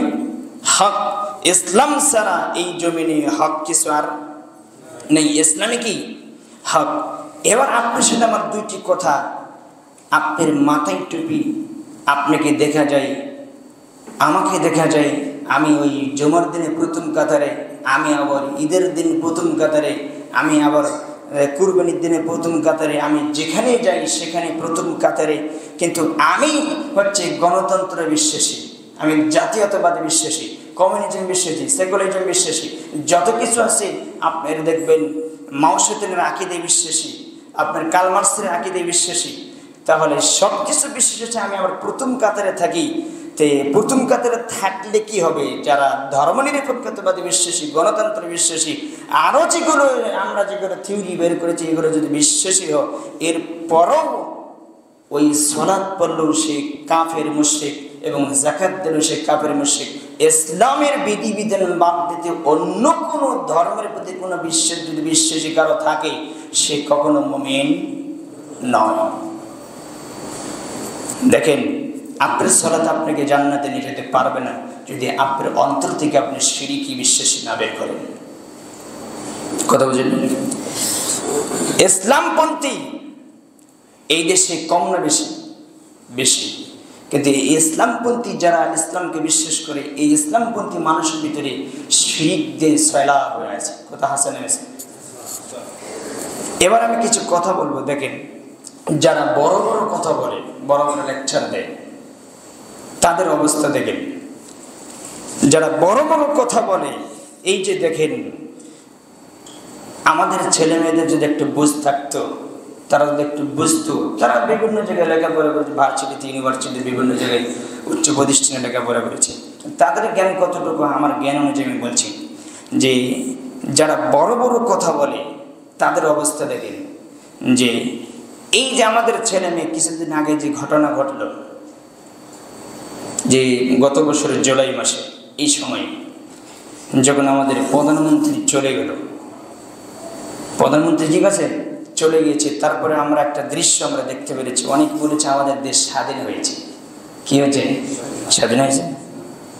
হক, ইসলাম ছাড়া এই জমিনে হক কিছু আর নেই। ইসলামী কি হক? এবার আপনার সাথে আমার দুইটি কথা। আপনার মাথায় টুপি, আপনাকে দেখা যায়, আমাকে দেখা যায়, আমি ওই জুমার দিনে প্রথম কাতারে, আমি আবার ঈদের দিন প্রথম কাতারে, আমি আবার কুরবানির দিনে প্রথম কাতারে, আমি যেখানে যাই সেখানে প্রথম কাতারে। কিন্তু আমি হচ্ছে গণতন্ত্রে বিশ্বাসী, আমি জাতীয়তাবাদে বিশ্বাসী, কমিউনিজম বিশ্বাসী, সেকুলারিজম বিশ্বাসী, যত কিছু আছে আপনার দেখবেন মাওসেতের আকিদায় বিশ্বাসী, আপনার কার্ল মার্ক্সের আকিদায় বিশ্বাসী। তাহলে সব কিছু বিশ্বাসী, আমি আবার প্রথম কাতারে থাকি। তো প্রথম কাতারে থাকলে কি হবে? যারা ধর্মনিরপেক্ষতাবাদী বিশ্বাসী, গণতন্ত্র বিশ্বাসী, আরও যেগুলো আমরা যেগুলো থিওরি বের করেছি, এগুলো যদি বিশ্বাসী হয়, এরপরও ওই সালাত পড়লেও সে কাফের মুশরিক, এবং যাকাত দিলেও সে কাফের মুশরিক। ইসলামের বিধিবিধান বাদ দিতে অন্য কোনো ধর্মের প্রতি কোনো বিশ্বাস যদি বিশ্বাসী কারো থাকে, সে কখনো মুমিন নয়। দেখেন, আপনার সালাত আপনাকে জান্নাতে নিয়ে যেতে পারবে না যদি আপনার অন্তর থেকে আপনি শিরকি বিশ্বাসী না বের করেন। কথা বুঝলেন? ইসলামপন্থী এই দেশে কম না বেশি? বেশি। কিন্তু এই ইসলামপন্থী যারা ইসলামকে বিশ্বাস করে, এই ইসলামপন্থী মানুষের ভিতরে শিরক দিয়ে সয়লা হয়ে আছে। কথা হাসান আছে। এবার আমি কিছু কথা বলবো। দেখেন, যারা বড় বড় কথা বলে, বড় বড় লেকচার দেয়, তাদের অবস্থা দেখেন। যারা বড় বড় কথা বলে, এই যে দেখেন, আমাদের ছেলে মেয়েদের যদি একটু বুঝ থাকতো, তারা যদি একটু বুঝতো, তারা বিভিন্ন জায়গায় লেখাপড়া করেছে, ভার্সিটিতে, ইউনিভার্সিটিতে, বিভিন্ন জায়গায় উচ্চ প্রতিষ্ঠানে লেখাপড়া করেছে। তাদের জ্ঞান কতটুকু আমার জ্ঞান অনুযায়ী আমি বলছি যে যারা বড় বড় কথা বলে তাদের অবস্থা দেখেন। যে এই যে আমাদের ছেলে মেয়ে, কিছুদিন আগে যে ঘটনা ঘটল, যে গত বছরের জুলাই মাসে এই সময় যখন আমাদের প্রধানমন্ত্রী চলে গেল, প্রধানমন্ত্রী ঠিক আছে চলে গিয়েছে, তারপরে আমরা একটা দৃশ্য আমরা দেখতে পেরেছি। অনেক বলেছে আমাদের দেশ স্বাধীন হয়েছে। কি হয়েছে? স্বাধীন হয়েছে।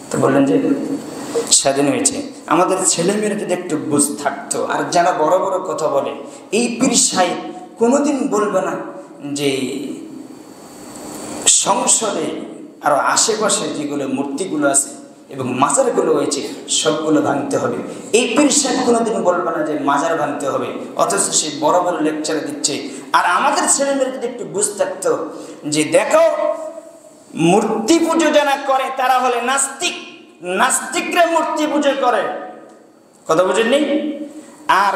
তো বললেন যে স্বাধীন হয়েছে। আমাদের ছেলেমেয়েরা যদি একটু বুঝ থাকতো। আর যারা বড় বড় কথা বলে, এই পীর সাহেব কোনোদিন বলবে না যে সংসদে আরো আশেপাশে যেগুলো মূর্তিগুলো আছে এবং মাজারগুলো হয়েছে সবগুলো ভাঙতে হবে। এই পীর সাহেব কোনোদিন বলবে না যে মাজার ভাঙতে হবে, অথচ সে বড় বড় লেকচার দিচ্ছে। আর আমাদের ছেলেমেয়েরা যদি একটু বুঝ থাকতো যে দেখো, মূর্তি পুজো যারা করে তারা হলে নাস্তিক, নাস্তিকরা মূর্তি পুজো করে। কথা বুঝেননি? আর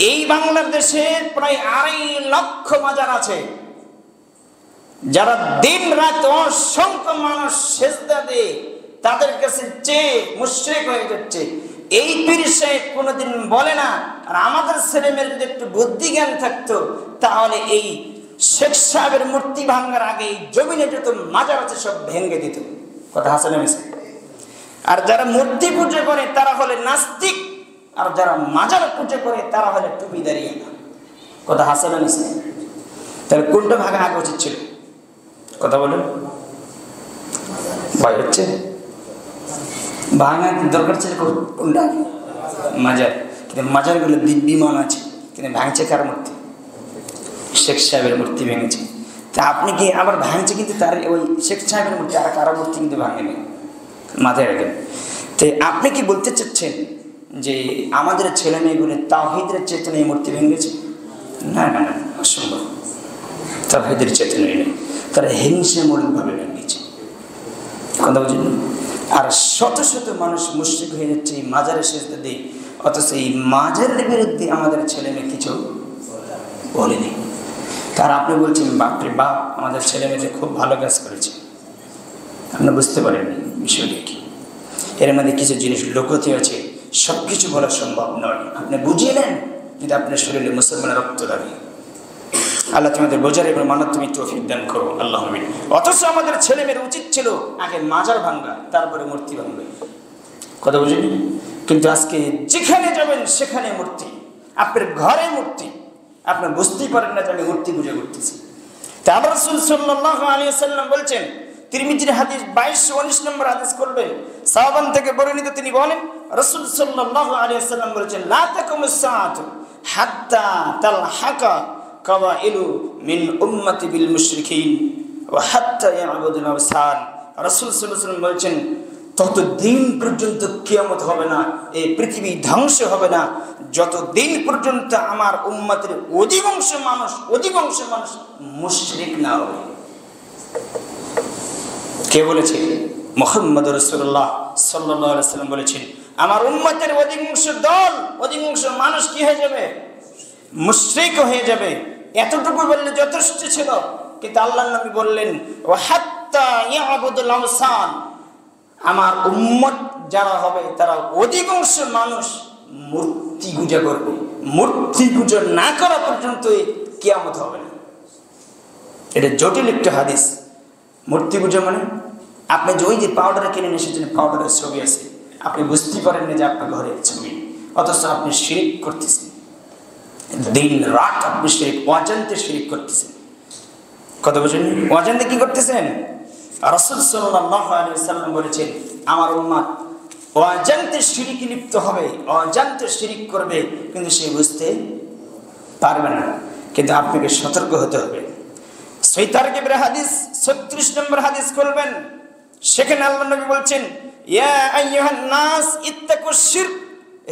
এই বাংলাদেশে প্রায় 2.5 লক্ষ মাজার আছে, যারা দিন রাত অসংখ্য মানুষ সেজদা দেয়, তাদের কাছে চেয়ে মুশরিক হয়ে যাচ্ছে। এই পীর সাহেব কোনোদিন বলে না। আর আমাদের ছেলে মেয়ের যদি একটু বুদ্ধি জ্ঞান থাকতো, তাহলে এই শেখ সাহেবের মূর্তি ভাঙার আগে এই জমিনে যত মাজার আছে সব ভেঙে দিত। কথা হাসানে মিশে। আর যারা মূর্তি পুজো করে তারা হলে নাস্তিক, আর যারা মাজার পুজো করে তারা হলে টুপি দাঁড়িয়ে না। কথা হাসানে মিশে। তাহলে কোনটা ভাঙা আগে উচিত ছিল? কথা বলেন। ভয় হচ্ছে? ভাঙা দরকার ছিল কোনটা? মাজার। কিন্তু মাজারগুলো দিব্যমান আছে, কিন্তু ভাঙছে কার মূর্তি? শেখ সাহেবের মূর্তি ভেঙেছে। তা আপনি কি আবার ভাঙছে, কিন্তু তার ওই শেখ সাহেবের মূর্তি, আর কারো মূর্তি কিন্তু ভাঙেনি, মাথায় রাখেন। তো আপনি কি বলতে চাচ্ছেন যে আমাদের ছেলে মেয়েগুলো তাওহীদের চেতনায় মূর্তি ভেঙেছে? না না না, অসম্ভব। তাওহীদের চেতনায় নেই, তারা হিংসামূলকভাবে ভেঙেছে, কথা বুঝলেন? আর শত শত মানুষ মুশরিক হয়ে যাচ্ছে এই মাজারে সেজদা দিয়ে, অথচ এই মাজারের বিরুদ্ধে আমাদের ছেলে মেয়ে কিছু বলেনি। তার আপনি বলছেন বাপরে বাপ, আমাদের ছেলে মেয়েদের খুব ভালো কাজ করেছে। আপনি বুঝতে পারেননি বিষয়টা কি। এর মধ্যে কিছু জিনিস লুকোতে আছে, সব কিছু বলা সম্ভব নয়। আপনি বুঝিয়ে নেন যদি আপনার শরীরে মুসলমানের রক্ত লাগে। আল্লাহ তোমাদের বোঝার এবং মানার তুমি তৌফিক দান করো, আল্লাহ আমিন। অথচ আমাদের ছেলে মেয়ের উচিত ছিল আগে মাজার ভাঙ্গা, তারপরে মূর্তি ভাঙবে, কথা বুঝলেন? কিন্তু আজকে যেখানে যাবেন সেখানে মূর্তি, আপনার ঘরে মূর্তি। আপনি বুঝতেই পারেন না যে আমি মূর্তি পূজা করতেছি। তা আবার রাসূল সাল্লাল্লাহু আলাইহি ওয়াসাল্লাম বলছেন, তিরমিজির হাদিস 2219 নম্বর হাদিস করবেন, সাহাবান থেকে বর্ণিত, তিনি বলেন রাসূল সাল্লাল্লাহু আলাইহি ওয়াসাল্লাম বলেছেন, লা তাকুমুস সাআতু হাত্তা তালহাকা কাওয়াইলু মিন উম্মতি বিল মুশরিকিন ওয়া হাত্তা ইয়াবুদুল আওসান। রাসূল সাল্লাল্লাহু আলাইহি ওয়াসাল্লাম বলেছেন, ততদিন পর্যন্ত কিয়ামত হবে না, এই পৃথিবী ধ্বংস হবে না, যতদিন পর্যন্ত আমার উম্মতের অধিকাংশ মানুষ মুশরিক না হবে। কে বলেছে? মুহাম্মদ রাসূলুল্লাহ সাল্লাল্লাহু আলাইহি ওয়াসাল্লাম বলেছেন, আমার উম্মতের অধিকাংশ মানুষ কি হয়ে যাবে? মুশরিক হয়ে যাবে। এতটুকু বললে যথেষ্ট ছিল, কিন্তু আল্লাহর নবী বললেন, ওয়া হাত্তা ইয়াবুদুল আওসান, আমার উম্মত যারা হবে তারা অধিকাংশ মানুষ মূর্তি পূজা করবে। মূর্তি পূজা না করা পর্যন্ত কিয়ামত হবে না। এটা জটিল একটা হাদিস। মূর্তি পূজা মানে আপনি যে ওই যে পাউডার কিনে নিয়ে এসেছেন, পাউডারের ছবি আছে, আপনি বুঝতে পারেন না যে আপনার ঘরের ছবি, অথচ আপনি শিরক করতেছেন। দিন রাত আপনি শিরক, অজান্তে শিরক করতেছেন, কথা বুঝেন? অজান্তে কি করতেছেন? রাসূল সাল্লাল্লাহু আলাইহি ওয়াসাল্লাম বলেছেন, আমার উম্মত অজান্তে শিরকে লিপ্ত হবে, অজান্তে শিরক করবে, কিন্তু সে বুঝতে পারবে না। কিন্তু আপনাকে সতর্ক হতে হবে। সহিহ তারগিবের হাদিস 36 নম্বর হাদিস করবেন, সেখানে আল্লাহর নবী বলছেন, ইয়া আইয়ুহান নাস ইত্তাকুশ শিরক,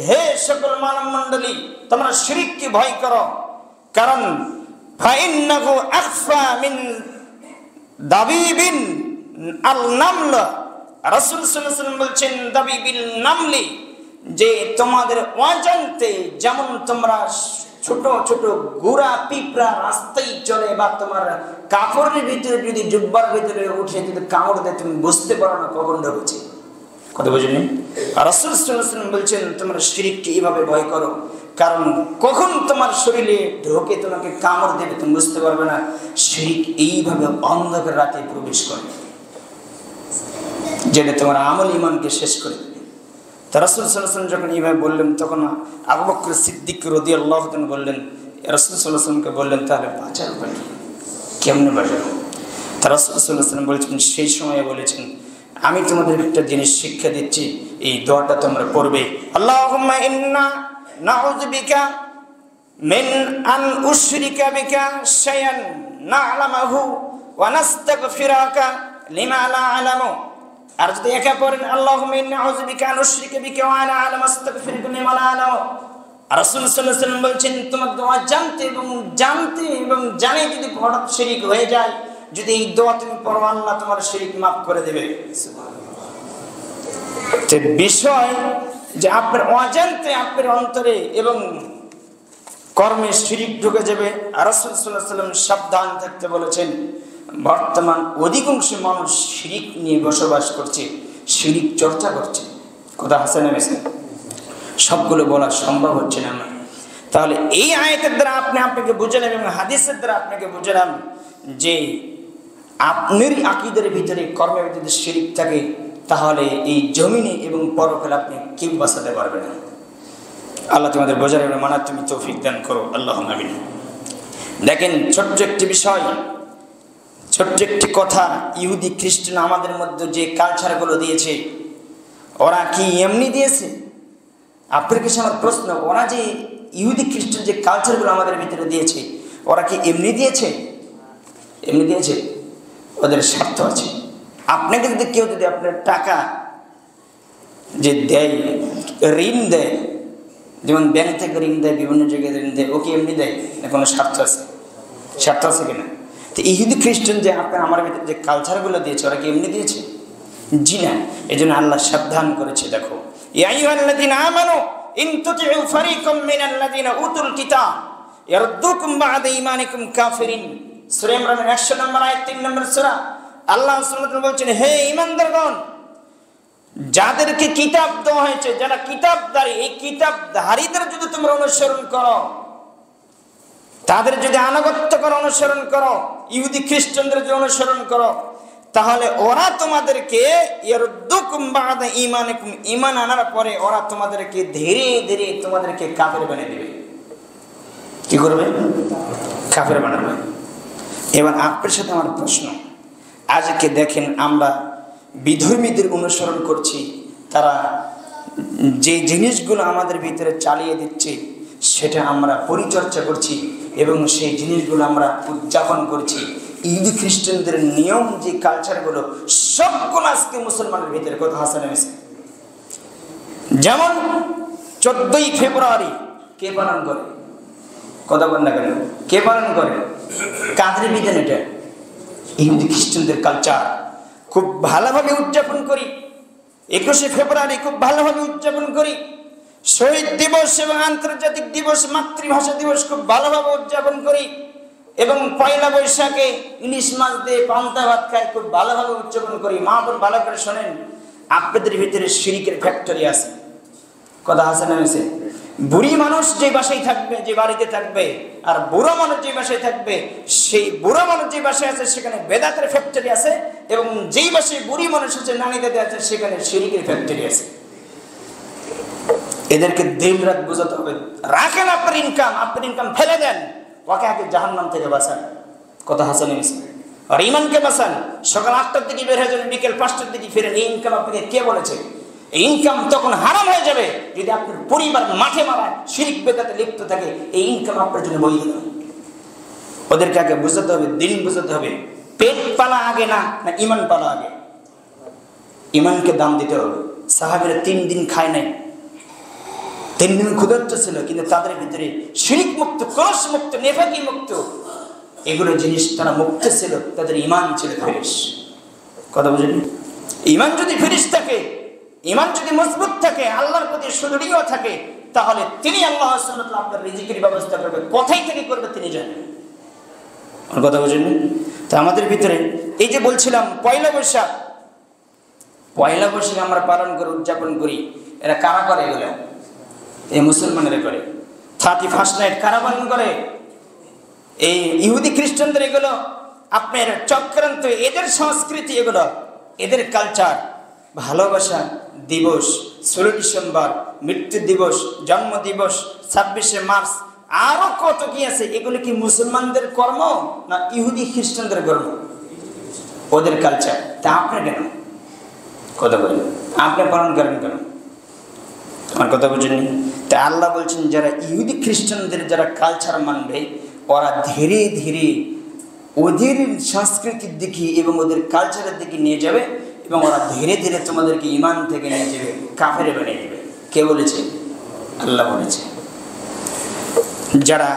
হে সকল মানব মণ্ডলী তোমরা শিরককে ভয় করো, কারণ ফাইন্নাহু আখফা মিন দাবিবিন আল নামল। রাসূল সাল্লাল্লাহু আলাইহি ওয়াসাল্লাম বলছেন, দাবিবিল নামলি, যে তোমাদের অজান্তে যেমন তোমরা ছোট ছোট গুড়া পিঁপড়া রাস্তায় চলে, বা তোমার কাপড়ের ভিতরে যদি জুব্বার ভিতরে উঠে যদি কামড় দেয়, তুমি বুঝতে পারো না কখন ঢুকেছে, কথা বুঝলেন? রাসূল সাল্লাল্লাহু আলাইহি ওয়াসাল্লাম বলছেন, তোমরা শিরককে এইভাবে ভয় করো, কারণ কখন তোমার শরীরে ঢোকে তোমাকে কামড় দেবে তুমি বুঝতে পারবে না। শিরক এইভাবে অন্ধকার রাতে প্রবেশ করে, যেটা তোমার আমল ঈমানকে শেষ করে দেবে। তা রাসূল সাল্লাল্লাহু আলাইহি ওয়াসাল্লাম যখন এইভাবে বললেন, তখন আবু বকর সিদ্দিক রাদিয়াল্লাহু তাআলা বললেন, রাসূল সাল্লাল্লাহু আলাইহি ওয়াসাল্লামকে বললেন, তাহলে বাঁচার উপায় কি, কেমনে বাঁচাবো? তা রাসূল সাল্লাল্লাহু আলাইহি ওয়াসাল্লাম বলেছেন, সেই সময়ে বলেছেন, আমি তোমাদের একটা জিনিস শিক্ষা দিচ্ছি, এই দোয়াটা তোমরা পড়বে, আল্লাহুম্মা ইন্না নাউযু বিকা মিন আন উশরিকা বিকা শাইআন না'লামুহু ওয়া নাস্তাগফিরুকা লিমা লা আ'লামু। আর যদি একা পড়েন, আল্লাহুম্মা ইন্না নাউযু বিকা আন উশরিকা বিকা ওয়া আনা আ'লামু আস্তাগফিরুকা লিমা লা আ'লামু। রাসূল সাল্লাল্লাহু আলাইহি ওয়াসাল্লাম বলছেন, তোমার দোয়া জানতে এবং জানে যদি হঠাৎ শিরক হয়ে যায়, যদি এই দোয়া তুমি পড়ো, আল্লাহ তোমার শিরক মাফ করে দেবে। যে বিষয় যে আপনার অজান্তে আপনার অন্তরে এবং কর্মে শিরক ঢুকে যাবে, রাসূল সাল্লাল্লাহু আলাইহি ওয়াসাল্লাম সাবধান থাকতে বলেছেন। বর্তমান অধিকাংশ মানুষ শিরক নিয়ে বসবাস করছে, শিরক চর্চা করছে, কথা হাসান মেসে সবগুলো বলা সম্ভব হচ্ছে না। তাহলে এই আয়াতের দ্বারা আপনাকে বুঝালাম এবং হাদিসের দ্বারা আপনাকে বুঝালাম যে আপনার আকীদার ভিতরে কর্মের ভিতরে শিরক থাকে, তাহলে এই জমিনে এবং পরকালে আপনি কেউ বাঁচাতে পারবে না। আল্লাহ তোমাদের বোঝার এবং মানার তুমি তৌফিক দান করো, আল্লাহুম্মা আমিন। দেখেন, ছোট্ট একটি বিষয়, ছোট্ট একটি কথা, ইহুদি খ্রিস্টান আমাদের মধ্যে যে কালচারগুলো দিয়েছে, ওরা কি এমনি দিয়েছে? আপনার কাছে আমার প্রশ্ন, ওরা যে ইহুদি খ্রিস্টান যে কালচারগুলো আমাদের ভিতরে দিয়েছে, ওরা কি এমনি দিয়েছে? এমনি দিয়েছে? ওদের স্বার্থ আছে। আপনাকে যদি কেউ যদি আপনার টাকা যে দেয়, ঋণ দেয়, যেমন ব্যাংক থেকে ঋণ দেয়, বিভিন্ন জায়গায় ঋণ দেয়, ও কি এমনি দেয় না কোনো স্বার্থ আছে? স্বার্থ আছে কিনা? তো ইহুদি খ্রিস্টান যে আপনার আমার ভিতরে যে কালচারগুলো দিয়েছে, ওরা কি এমনি দিয়েছে? জি না। এই জন্য আল্লাহ সাবধান করেছে। দেখো, ইয়া আইয়ুহাল্লাযীনা আমানু ইন তুতিউ ফারীকাম মিনাল্লাযীনা উতুল কিতাব ইয়ারুদ্দুকুম বা'দা ঈমানিকুম কাফিরিন। সূরা ইমরানের 100 নম্বর আয়াত, 3 নম্বর সূরা। আল্লাহ সুবহানাহু ওয়া তাআলা বলছেন, হে ঈমানদারগণ, যাদেরকে কিতাব দেওয়া হয়েছে, যারা কিতাবধারী, এই কিতাবধারীদের যদি তোমরা অনুসরণ করো, তাদের যদি আনুগত্য করো, অনুসরণ করো, ইহুদি খ্রিস্টানদের যদি অনুসরণ করো, তাহলে ওরা তোমাদেরকে ইয়ারুদ্দুকুম বা'দা ঈমানিকুম, ঈমান আনার পরে ওরা তোমাদেরকে ধীরে ধীরে তোমাদেরকে কাফের বানিয়ে দিবে। কি করবে? কাফের বানাবে। এবার আপনার সাথে আমার প্রশ্ন, আজকে দেখেন আমরা বিধর্মীদের অনুসরণ করছি, তারা যে জিনিসগুলো আমাদের ভিতরে চালিয়ে দিচ্ছে সেটা আমরা পরিচর্যা করছি এবং সেই জিনিসগুলো আমরা উদযাপন করছি। ইহুদি খ্রিস্টানদের নিয়ম যে কালচারগুলো সবগুলো আজকে মুসলমানের ভিতরে কথা হাসান হয়েছে। যেমন 14ই ফেব্রুয়ারি কে পালন করে? কথা বল না কেন? কে পালন করে? কাদের বিধান? এটা ইহুদি খ্রিস্টানদের কালচার। খুব ভালোভাবে উদযাপন করি। 21শে ফেব্রুয়ারি খুব ভালোভাবে উদযাপন করি। শহীদ দিবস এবং আন্তর্জাতিক দিবস, মাতৃভাষা দিবস খুব ভালোভাবে উদযাপন করি। এবং পয়লা বৈশাখে ইলিশ মাছ দিয়ে পান্তা ভাত খাই, খুব ভালোভাবে উদযাপন করি। মা বোন ভালো করে শোনেন, আপনাদের ভিতরে শিরকের ফ্যাক্টরি আছে। কথা হাসান হয়েছে। বুড়ি মানুষ যে বাসায় থাকবে, যে বাড়িতে থাকবে, আর বুড়ো মানুষ যে বাসায় থাকবে, সেই বুড়ো মানুষ যে বাসায় আছে সেখানে বেদাতের ফ্যাক্টরি আছে, এবং যেই বাসায় বুড়ি মানুষ আছে, নানি দাদি আছে, সেখানে শিরকের ফ্যাক্টরি আছে। এদেরকে দিন রাত বোঝাতে হবে। রাখেন আপনার ইনকাম ফেলে দেন, ওকে আগে জাহান্নাম থেকে বাঁচান। কথা হাসান হয়েছে। আর ইমানকে বাঁচান। সকাল 8টার দিকে বের হয়ে যাবেন, বিকেল 5টার দিকে ফিরেন। এই ইনকাম আপনাকে কে বলেছে? এই ইনকাম তখন হারাম হয়ে যাবে যদি আপনার পরিবার মাঠে মারা শিরক বেদাতে লিপ্ত থাকে। এই ইনকাম আপনার জন্য বই দেবে। ওদেরকে আগে বুঝাতে হবে, দিন বুঝাতে হবে। পেট পালা আগে না ইমান পালা আগে? ইমানকে দাম দিতে হবে। সাহাবীরা 3 দিন খায় নাই, 3 দিন ক্ষুধার্ত ছিল, কিন্তু তাদের ভিতরে শিরক মুক্ত, কলস মুক্ত, নেফাকি মুক্ত, এগুলো জিনিস তারা মুক্ত ছিল। তাদের ইমান ছিল ফ্রেশ। কথা বুঝলেন? ইমান যদি ফ্রেশ থাকে, ইমান যদি মজবুত থাকে, আল্লাহর প্রতি সুদৃঢ় থাকে, তাহলে তিনি আল্লাহ সুবহানাহু ওয়া তাআলা আপনার রিজিকের ব্যবস্থা করবে। কোথায় থেকে করবে তিনি জানেন। আর কথা বুঝলেন? তো আমাদের ভিতরে এই যে বলছিলাম পয়লা বৈশাখ আমরা পালন করে উদযাপন করি। এরা কারা করে? এগুলো এই মুসলমানেরা করে। 31st নাইট কারা পালন করে? এই ইহুদি খ্রিস্টানদের। এগুলো আপনার চক্রান্ত, এদের সংস্কৃতি, এগুলো এদের কালচার। ভালোবাসা দিবস 16 ডিসেম্বর, মৃত্যু দিবস, জন্ম দিবস 26শে মার্চ, আরো কত কি আছে। এগুলো কি মুসলমানদের কর্ম না ইহুদি খ্রিস্টানদের কর্ম? ওদের কালচার। তা আপনি কেন কথা বলেন? আপনি পালন করেন কেন? আমার কথা বুঝেনি? তা আল্লাহ বলছেন, যারা ইহুদি খ্রিস্টানদের যারা কালচার মানবে, ওরা ধীরে ধীরে ওদের সংস্কৃতির দিকে এবং ওদের কালচারের দিকে নিয়ে যাবে, এবং ওরা ধীরে ধীরে তোমাদেরকে ইমান থেকে নিয়ে যাবে, কাফের বানিয়ে দেবে। কে বলেছে? আল্লাহ বলেছে। যারা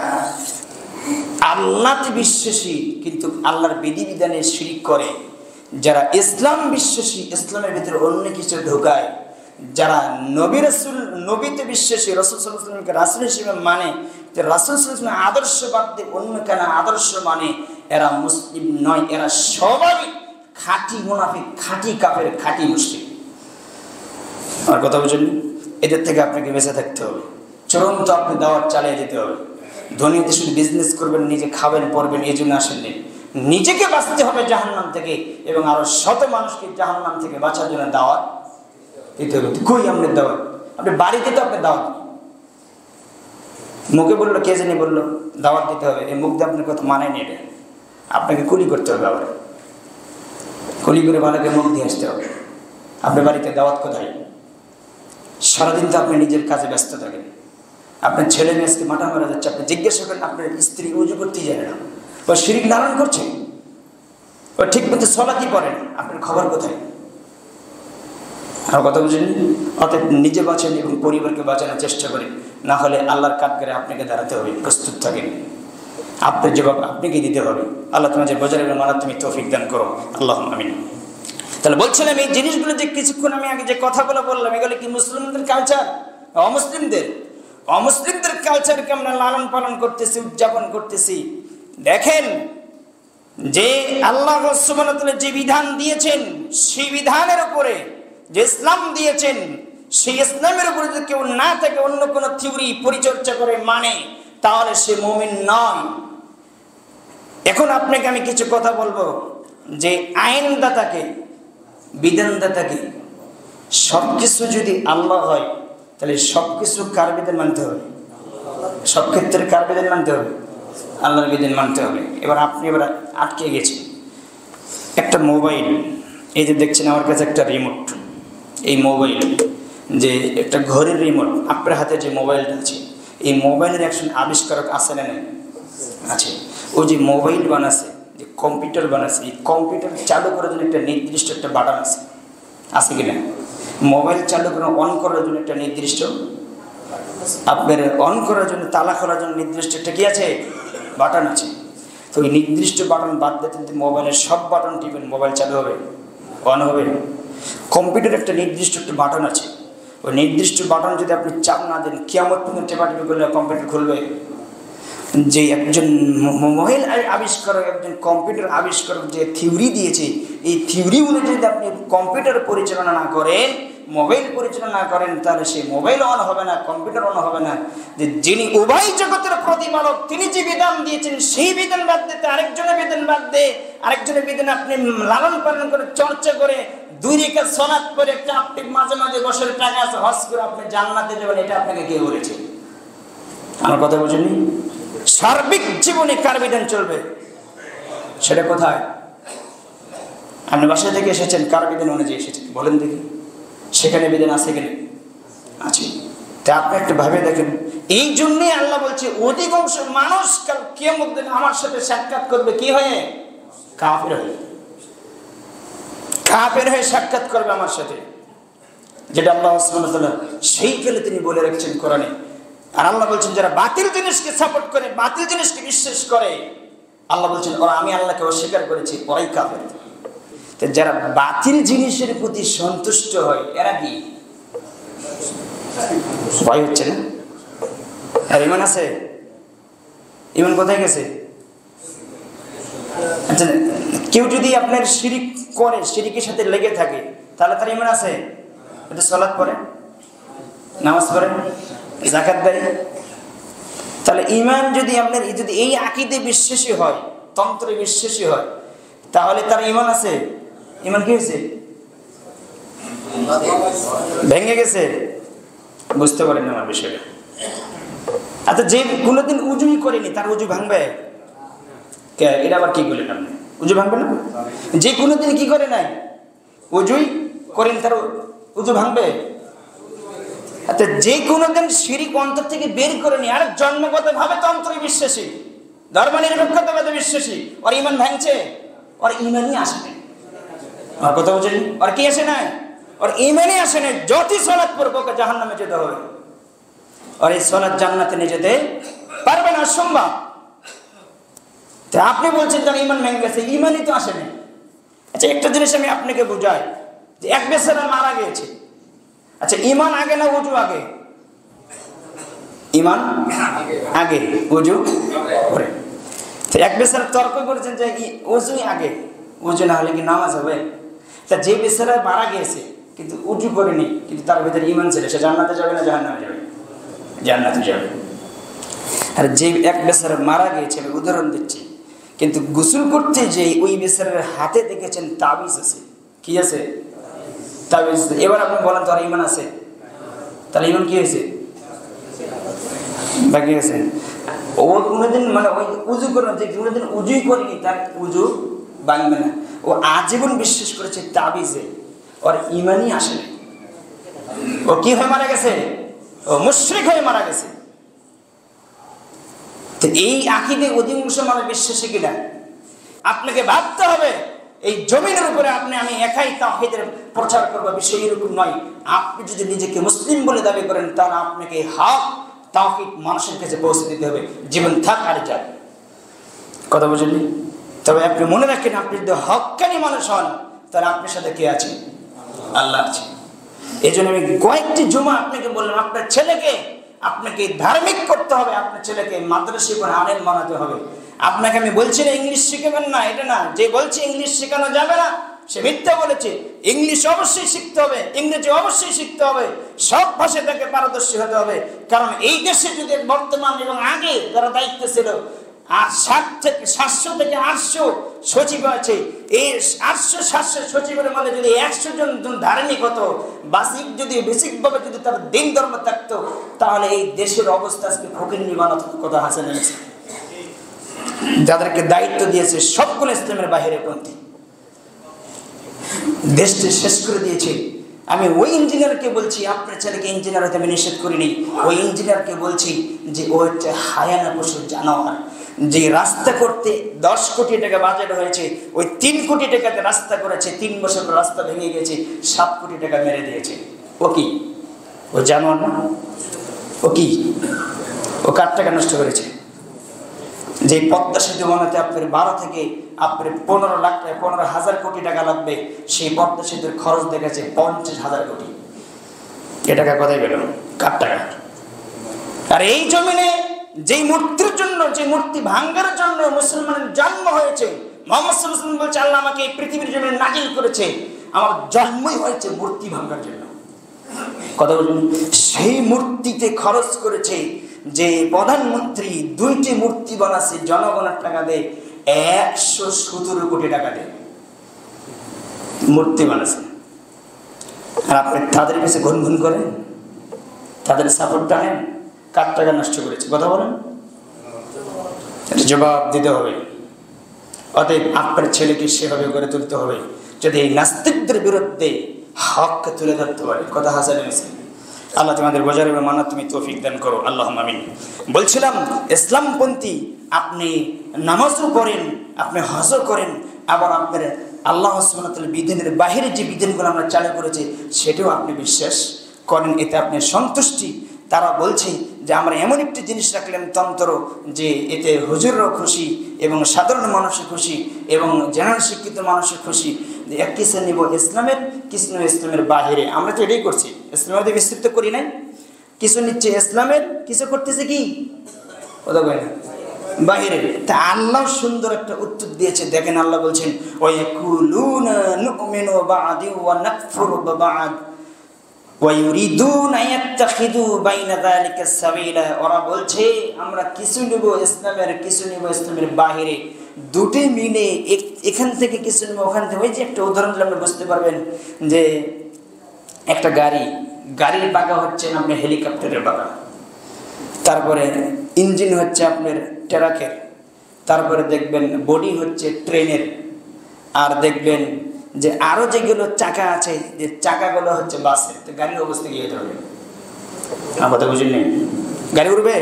আল্লাহতে বিশ্বাসী কিন্তু আল্লাহর বিধিবিধানে শিরক করে, যারা ইসলাম বিশ্বাসী, ইসলামের ভিতরে অন্য কিছু ঢোকায়, যারা নবীতে বিশ্বাসী, রাসূল সাল্লাল্লাহু আলাইহি ওয়াসাল্লামকে রাসূল হিসেবে মানে, যে রাসূল সাল্লাল্লাহু আলাইহি ওয়াসাল্লামের আদর্শ বাদ দিয়ে অন্য কেন আদর্শ মানে, এরা মুসলিম নয়। এরা সবাই খাঁটি মুনাফিক, খাঁটি কাফের, খাঁটি মুশরিক। আমার কথা বুঝেন? এদের থেকে আপনাকে বেঁচে থাকতে হবে। চূড়ান্ত আপনি দাওয়াত চালিয়ে যেতে হবে। ধনীতে শুধু বিজনেস করবেন, নিজে খাবেন পড়বেন, এই জন্য আসেননি। নিজেকে বাঁচতে হবে জাহান্নাম থেকে, এবং আরো শত মানুষকে জাহান্নাম থেকে বাঁচার জন্য দাওয়াত দিতে হবে। কই আপনার দাওয়াত? আপনি বাড়িতে তো আপনার দাওয়াত মুখে বললো, কে জানি বললো দাওয়াত দিতে হবে, এই মুখ দিয়ে আপনার কথা মানায় নি। এটা আপনাকে কুলি করতে হবে। আবার কুলি করে ভালোকে মুখ দিয়ে আসতে হবে। আপনার বাড়িতে দাওয়াত কোথায়? সারাদিন তো আপনি নিজের কাজে ব্যস্ত থাকেন, আপনার ছেলে মেয়েকে মাথা মারা যাচ্ছে, আপনি জিজ্ঞাসা করেন আপনার স্ত্রী উজু করতেই জানে না, ও শিরিক লালন করছে, ও ঠিক মতো সলাতই পড়ে না, আপনার খবর কোথায়? আর কথা বুঝেন? অতএব নিজে বাঁচেন এবং পরিবারকে বাঁচানোর চেষ্টা করেন, না হলে আল্লাহর কাঠগড়ায় আপনাকে দাঁড়াতে হবে। প্রস্তুত থাকেন, আপনার জবাব আপনাকে দিতে হবে। আল্লাহ তোমাদের বোঝার এবং মানার তুমি তৌফিক দান করো, আল্লাহ আমিন। তাহলে বলছিলাম এই জিনিসগুলো যে কিছুক্ষণ আমি আগে যে কথাগুলো বললাম, এগুলো কি মুসলিমদের কালচার? অমুসলিমদের কালচারকে আমরা লালন পালন করতেছি, উদযাপন করতেছি। দেখেন যে আল্লাহ সুবহানাহু ওয়া তাআলা যে বিধান দিয়েছেন, সেই বিধানের উপরে যে ইসলাম দিয়েছেন, সেই ইসলামের উপরে যদি কেউ না থাকে, অন্য কোনো থিওরি পরিচর্যা করে মানে, তাহলে সে মুমিন নয়। এখন আপনাকে আমি কিছু কথা বলবো যে আইনদাতাকে, বিধানদাতাকে, সবকিছু যদি আল্লাহ হয় তাহলে সবকিছু কার বিধান মানতে হবে? সব ক্ষেত্রে কার বিধান মানতে হবে? আল্লাহর বিধান মানতে হবে। এবার আপনি এবার আটকে গেছেন একটা মোবাইল, এই যে দেখছেন আমার কাছে একটা রিমোট, এই মোবাইল যে একটা ঘরের রিমোট, আপনার হাতে যে মোবাইলটা আছে, এই মোবাইলের একজন আবিষ্কারক আছে না? আছে। ও যে মোবাইল বানাচ্ছে, যে কম্পিউটার বানাচ্ছে, এই কম্পিউটার চালু করার জন্য একটা নির্দিষ্ট একটা বাটন আছে কি না? মোবাইল চালু করে অন করার জন্য একটা নির্দিষ্ট, আপনার অন করার জন্য, তালা খোলার জন্য নির্দিষ্ট একটা কি আছে? বাটন আছে। তো ওই নির্দিষ্ট বাটন বাদ দিতে যদি মোবাইলের সব বাটন টিপেন, মোবাইল চালু হবে? অন হবে? কম্পিউটার একটা নির্দিষ্ট একটা বাটন আছে, ওই নির্দিষ্ট বাটন যদি আপনি চাপ না দেন, কিয়ামত পর্যন্ত টেপাটিপি করলে কম্পিউটার খুলবে? যে একজন মোবাইল আবিষ্কারক, একজন কম্পিউটার আবিষ্কারক যে থিওরি দিয়েছে, এই থিওরি অনুযায়ী যদি আপনি কম্পিউটার পরিচালনা না করেন, মোবাইল পরিচালনা না করেন, তাহলে সেই মোবাইল অন হবে না, কম্পিউটার অন হবে না। যে যিনি উভয় জগতের প্রতিপালক, তিনি যে বিধান দিয়েছেন, সেই বিধান বাদ দিতে আরেকজনের বিধান বাদ দিয়ে, আরেকজনের বিধান আপনি লালন পালন করে, চর্চা করে, 2 রাকাত সালাত করে, একটা আপনি মাঝে মাঝে বছর টাকা আছে হজ করে আপনি জান্নাতে যাবেন, এটা আপনাকে কে বলেছে? আমার কথা বুঝেনি? সার্বিক জীবনে কার বিধান চলবে সেটা কোথায়? আপনি বাসা থেকে এসেছেন, কার বিধান অনুযায়ী এসেছেন বলেন দেখি? সেখানে বিধান আছে কিনা? আছে। তা আপনি একটু ভাবে দেখেন। এই জন্যই আল্লাহ বলছে অধিকাংশ মানুষ কাল কিয়ামত দিনে আমার সাথে সাক্ষাৎ করবে কি হয়ে? কাফের হয়ে। কাফের হয়ে সাক্ষাৎ করবে আমার সাথে, যেটা আল্লাহ সুবহানাহু ওয়া তাআলা সেই কালে তিনি বলে রেখেছেন কোরআনে। আর আল্লাহ বলছেন যারা বাতিল জিনিসকে সাপোর্ট করে, বাতিল জিনিসকে বিশ্বাস করে, আল্লাহ বলছেন ওরা আমি আল্লাহকে অস্বীকার করেছি, ওরাই কাফের। তো যারা বাতিল জিনিসের প্রতি সন্তুষ্ট হয়, এরা কি ভয় হচ্ছে না? আর ইমান আছে? ইমান কোথায় গেছে? আচ্ছা, কেউ যদি আপনার শিরিক করে, শিরিকের সাথে লেগে থাকে, তাহলে তার ইমান আছে? এটা সালাত পড়ে, নামাজ পড়ে, যাকাত দেয়, তাহলে ইমান যদি আপনার যদি এই আকীদে বিশ্বাসী হয়, তন্ত্রে বিশ্বাসী হয়, তাহলে তার ইমান আছে? ইমান কি হয়েছে? ভেঙে গেছে। বুঝতে পারেন আমার বিষয়টা? আচ্ছা, যে কোনোদিন উজুই করেনি তার উজু ভাঙবে? এটা আবার কি বললেন আপনি? উজু ভাঙবে না? যে কোনোদিন কি করে নাই, উজুই করেন, তার উজু ভাঙবে? আচ্ছা, যে কোনোদিন শিরিক অন্তর থেকে বের করেনি, আর জন্মগত ভাবে তন্ত্রে বিশ্বাসী, ধর্ম নিরপেক্ষতাবাদে বিশ্বাসী, ওর ইমান ভাঙছে? ওর ইমানই আসে না। আর কথা বলছেন? আর কি আসে না? ওর ইমানই আসে না। যতই সালাত পড়বে ওকে জাহান্নামে যেতে হবে, আর এই সালাত জান্নাতে নিয়ে যেতে পারবে না, অসম্ভব। তা আপনি বলছেন তার ইমান ভেঙে গেছে, ইমানই তো আসে না। আচ্ছা, একটা জিনিস আমি আপনাকে বুঝাই, যে এক বেচারা মারা গিয়েছে, আচ্ছা ইমান আগে না উজু আগে? ইমান আগে, উজু পরে। তো এক বেচারা তর্ক করেছেন যে উজুই আগে, উজু না হলে কি নামাজ হবে? তা যে বেচারা মারা গিয়েছে কিন্তু উজু করেনি, কিন্তু তার ভিতরে ইমান ছিল, সে জান্নাতে যাবে না জাহান্নামে যাবে? জান্নাতে যাবে। আর যে এক বেচারা মারা গিয়েছে, আমি উদাহরণ দিচ্ছি, কিন্তু গোসল করতে যে ওই বেচারার হাতে দেখেছেন তাবিজ আছে। কি আছে? তাবিজ। এবার আপনি বলেন তো আর ইমান আছে? তাহলে ইমান কি হয়েছে? বাকি আছে। ও কোনোদিন মানে ওই উজু করে, যে কোনোদিন উজুই করেনি, তার উজু ভাঙবে না। ও আজীবন বিশ্বাস করেছে তাবিজে, ওর ইমানই আসে না। ও কি হয়ে মারা গেছে? ও মুশরিক হয়ে মারা গেছে। তো এই আকীদা অধিকাংশ মানুষ বিশ্বাসী কিনা আপনাকে ভাবতে হবে। এই জমিনের উপরে আমি একাই তাওহীদের প্রচার করব, বিষয় এরকম নয়। আপনি যদি নিজেকে মুসলিম বলে দাবি করেন, তাহলে আপনাকে হক তাওহীদ মানুষের কাছে পৌঁছে দিতে হবে, জীবন থাক আর যাক। কথা বুঝলেন? তবে আপনি মনে রাখেন, আপনি যদি হক্কানি মানুষ হন, তাহলে আপনার সাথে কে আছে? আল্লাহ আছে। এই জন্য আমি কয়েকটি জুমা আপনাকে বললাম, আপনার ছেলেকে আপনাকে ধার্মিক করতে হবে, আপনার ছেলেকে মাদ্রাসায় পড়ে আলেম বানাতে হবে। আপনাকে আমি বলছি না ইংলিশ শিখাবেন না, এটা না। যে বলছে ইংলিশ শেখানো যাবে না, সে মিথ্যা বলেছে। ইংলিশ অবশ্যই শিখতে হবে, ইংরেজি অবশ্যই শিখতে হবে, সব ভাষায় তাকে পারদর্শী হতে হবে। কারণ এই দেশে যদি বর্তমান এবং আগে যারা দায়িত্ব ছিল, আর 700 থেকে 800 সচিব আছে। এই 800-700 সচিবের মধ্যে যদি 100 জন ধার্মিক হতো, বেসিকভাবে যদি তার দিন ধর্ম থাকতো, তাহলে এই দেশের অবস্থা আজকে ফকিন্নি বানাতো। কথা হাসে নিয়েছে। যাদেরকে দায়িত্ব দিয়েছে সবগুলো ইসলামের বাহিরে পন্থী, দেশটি শেষ করে দিয়েছে। আমি ওই ইঞ্জিনিয়ারকে বলছি, আপনার ছেলেকে ইঞ্জিনিয়ার হতে আমি নিষেধ করিনি। ওই ইঞ্জিনিয়ারকে বলছি যে ও হচ্ছে হায়ানা পশুর জানোয়ার। যে রাস্তা করতে 10 কোটি টাকা বাজেট হয়েছে, ওই 3 কোটি টাকাতে রাস্তা করেছে, 3 বছর রাস্তা ভেঙে গেছে, 7 কোটি টাকা মেরে দিয়েছে। ও কি? ও জানোয়ার না? ও কি? ও কার টাকা নষ্ট করেছে? যে পদ্মা সেতু বানাতে আপনার 12 থেকে আপনার 15 লাখ টাকা, 15,000 কোটি টাকা লাগবে, সেই পদ্মা সেতুর খরচ দেখেছে 50,000 কোটি। এ টাকা কোথায় গেল? কার টাকা? আর এই জমিনে যেই মূর্তির জন্য, যে মূর্তি ভাঙ্গার জন্য মুসলমানের জন্ম হয়েছে, মুহাম্মদ সাল্লাল্লাহু আলাইহি ওয়াসাল্লাম বলছে আল্লাহ আমাকে এই পৃথিবীর জমিনে নাজিল করেছে, আমার জন্মই হয়েছে মূর্তি ভাঙ্গার জন্য। কথা বলুন। সেই মূর্তিতে খরচ করেছে যে প্রধানমন্ত্রী 2টি মূর্তি বানাচ্ছে জনগণের টাকা দেয়, 117 কোটি টাকা দেয় মূর্তি বানাচ্ছে। আর আপনি তাদের কাছে গুনগুন করেন, তাদের সাপোর্ট টানেন, কার টাকা নষ্ট করেছে? কথা বলেন, জবাব দিতে হবে। অতএব আপনার ছেলেকে সেভাবে গড়ে তুলতে হবে, যদি এই নাস্তিকদের বিরুদ্ধে হককে তুলে ধরতে পারে। কথা হাসান হয়েছে। আল্লাহ তোমাদের বোঝার এবং মানার তুমি তৌফিক দান করো, আল্লাহুম্মা আমিন। বলছিলাম, ইসলামপন্থী আপনি নামাজও করেন, আপনি হজও করেন, আবার আপনার আল্লাহ সুবহানাহু ওয়া তাআলার বিধানের বাহিরে যে বিধানগুলো আমরা চালু করেছি সেটাও আপনি বিশ্বাস করেন, এতে আপনি সন্তুষ্টি। তারা বলছে যে আমরা এমন একটি জিনিস রাখলাম তন্ত্র, যে এতে হুজুররাও খুশি এবং সাধারণ মানুষও খুশি এবং জেনারেল শিক্ষিত মানুষও খুশি। যে এক কিছু নিব ইসলামের, কিছু নেব ইসলামের বাহিরে। আমরা তো এটাই করছি, ইসলামের মধ্যে বিস্তৃত করি নাই। কিছু নিচ্ছে ইসলামের, কিছু করতেছে কি কথা বলে না বাহিরে। তা আল্লাহ সুন্দর একটা উত্তর দিয়েছে, দেখেন আল্লাহ বলছেন ওয়ায়াকুলুনা নুমিনু বা'দি ওয়া নাকফুরু বিবা'দ ওয়া ইউরিদুনা ইয়াত্তাখিযু বাইনা যালিকা সাবিলা। ওরা বলছে আমরা কিছু নেব ইসলামের, কিছু নেব ইসলামের বাহিরে, দুটি মিলে এখান থেকে কিছু নেব ওখান থেকে। ওই যে একটা উদাহরণ দিলে আপনি বুঝতে পারবেন, যে একটা গাড়ির বাঁকা হচ্ছে আপনার হেলিকপ্টারের বাঁকা, তারপরে ইঞ্জিন হচ্ছে আপনার ট্রাকের, তারপরে দেখবেন বডি হচ্ছে ট্রেনের, আর দেখবেন যে আরো যেগুলো চাকা আছে, যে চাকাগুলো হচ্ছে বাসের। তো গাড়ির অবস্থা কি হতে হবে? আমার কথা বুঝেন নেই, গাড়ি উঠবে?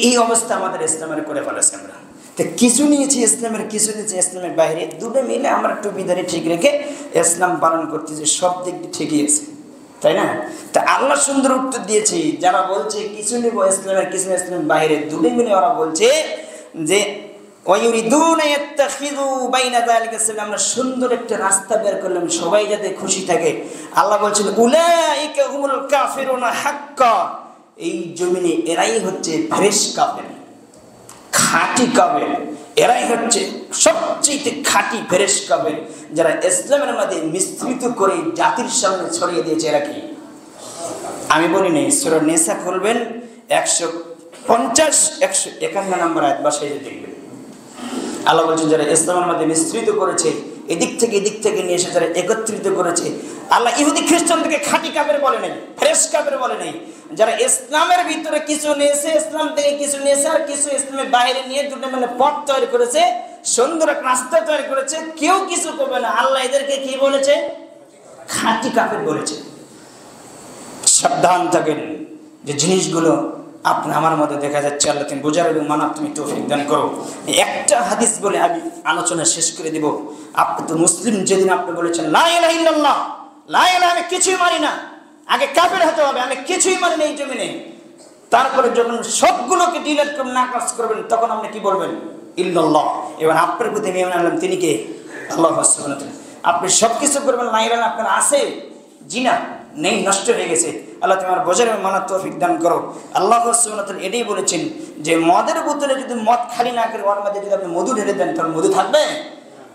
এই অবস্থা আমাদের ইসলামের করে ফেলেছে। আমরা তো কিছু নিয়েছি ইসলামের, কিছু নিয়েছি ইসলামের বাইরে, দুটো মিলে আমরা টুপিদারি ঠিক রেখে ইসলাম পালন করতেছি, সব দিক ঠিকই আছে, তাই না? তা আল্লাহ সুন্দর উত্তর দিয়েছে, যারা বলছে কিছু নিব ইসলামের, কিছু ইসলামের বাইরে, দুটো মিলে ওরা বলছে যে আমরা সুন্দর একটা রাস্তা বের করলাম, সবাই যাতে খুশি থাকে। আল্লাহ বলছেন উলাইকা হুমুল কাফিরুনা হাক্কা, এই জমিনে এরাই হচ্ছে ফ্রেশ কাফের, খাঁটি কাফের, এরাই হচ্ছে সবচেয়ে খাঁটি ফ্রেশ কাফের, যারা ইসলামের মধ্যে মিশ্রিত করে জাতির সামনে ছড়িয়ে দিয়েছে। এরা কি? আমি বলি নাই, সূরা নিসা খুলবেন 150-151 নম্বর আয়াত, বাসায় দেখবেন। আল্লাহ বলছেন যারা ইসলামের মধ্যে মিশ্রিত করেছে, এদিক থেকে নিয়ে এসে যারা একত্রিত করেছে। আল্লাহ ইহুদি খ্রিস্টানদেরকে খাঁটি কাফের বলে নাই, ফ্রেশ কাফের বলে নাই। যারা ইসলামের ভিতরে কিছু নিয়েছে, ইসলাম থেকে কিছু নিয়েছে, আর কিছু ইসলামের বাইরে নিয়ে দুটো মানে পথ তৈরি করেছে, সুন্দর এক রাস্তা তৈরি করেছে, কেউ কিছু করবে না। আল্লাহ এদেরকে কি বলেছে? খাঁটি কাফের বলেছে। সাবধান থাকেন যে জিনিসগুলো আপনি আমার মধ্যে দেখা যাচ্ছে, আল্লাহ তুমি বোঝার এবং মানার তুমি তৌফিক দান করো। একটা হাদিস বলে আমি আলোচনা শেষ করে দিব। আপনি তো মুসলিম, যেদিন আপনি বলেছেন লা ইলাহা ইল্লাল্লাহ, লা ইলাহা, আমি কিছুই মানি না, আগে কাফের হতে হবে, আমি কিছুই মানি না এই জমিনে। তারপরে যখন সবগুলোকে ডিলিট করে নাকচ করবেন, তখন আপনি কি বলবেন? ইল্লাল্লাহ। এবার আপনার প্রতি আমি আনলাম, তিনি কে? আল্লাহ সুবহানাহু ওয়া তাআলা। আপনি সবকিছু করবেন, লা ইলাহা আপনার আছে, জি না, নেই, নষ্ট হয়ে গেছে। আল্লাহ তোমার বোঝার এবং মানার তৌফিক দান করো। আল্লাহ সুবহানাহু ওয়া তাআলা এটাই বলেছেন যে মদের বোতলে যদি মদ খালি না করে ওর মধ্যে যদি আপনি মধু ঢেলে দেন, তখন মধু থাকবে?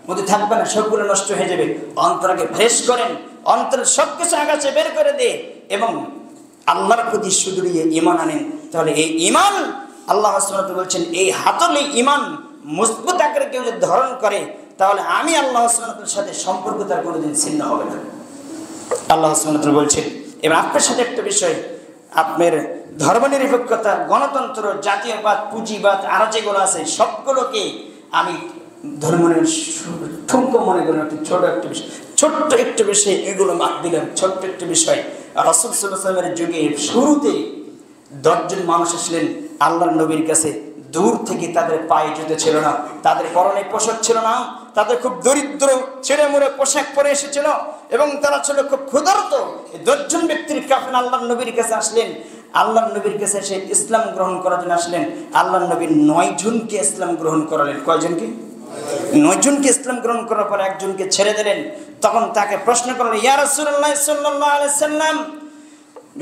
মধু থাকবে না, সবগুলো নষ্ট হয়ে যাবে। অন্তরকে ফ্রেশ করেন, অন্তরের সবকিছু আগাছে বের করে দে এবং আল্লাহর প্রতি সুদৃঢ় ঈমান আনেন। তাহলে এই ঈমান, আল্লাহ সুবহানাহু ওয়া তাআলা বলছেন, এই হাতলে ঈমান মজবুত আকারে কেউ যদি ধারণ করে, তাহলে আমি আল্লাহ সুবহানাহু ওয়া তাআলার সাথে সম্পর্ক তার কোনোদিন ছিন্ন হবে না। আল্লাহ সুবহানাহু ওয়া তাআলা বলছেন। এবার আপনার সাথে একটা বিষয়, আপনার ধর্মনিরপেক্ষতা, গণতন্ত্র, জাতীয়বাদ, পুঁজিবাদ আরো যেগুলো আছে সবগুলোকে আমি ধর্মের ঠুনকো মনে করেন। ছোট্ট একটু বিষয় এগুলো বাদ দিলাম, ছোট্ট একটু বিষয়। রাসূল সাল্লাল্লাহু আলাইহি ওয়াসাল্লামের যুগে শুরুতে 10 জন মানুষ আসলেন আল্লাহর নবীর কাছে। দূর থেকে তাদের পায়ে জুতো ছিল না, তাদের পরনে পোশাক ছিল না, তাদের খুব দরিদ্র ছেড়ে মুড়ে পোশাক পরে এসেছিল এবং তারা ছিল খুব ক্ষুধার্ত। 10 জন ব্যক্তির কাফেলা আল্লাহর নবীর কাছে আসলেন। আল্লাহর নবীর কাছে এসে ইসলাম গ্রহণ করার জন্য আসলেন। আল্লাহর নবী 9 জনকে ইসলাম গ্রহণ করালেন। কয়জনকে? 9 জনকে ইসলাম গ্রহণ করার পর একজনকে ছেড়ে দিলেন। তখন তাকে প্রশ্ন করলেন, ইয়া রাসূলুল্লাহ সাল্লাল্লাহু আলাইহি সাল্লাম,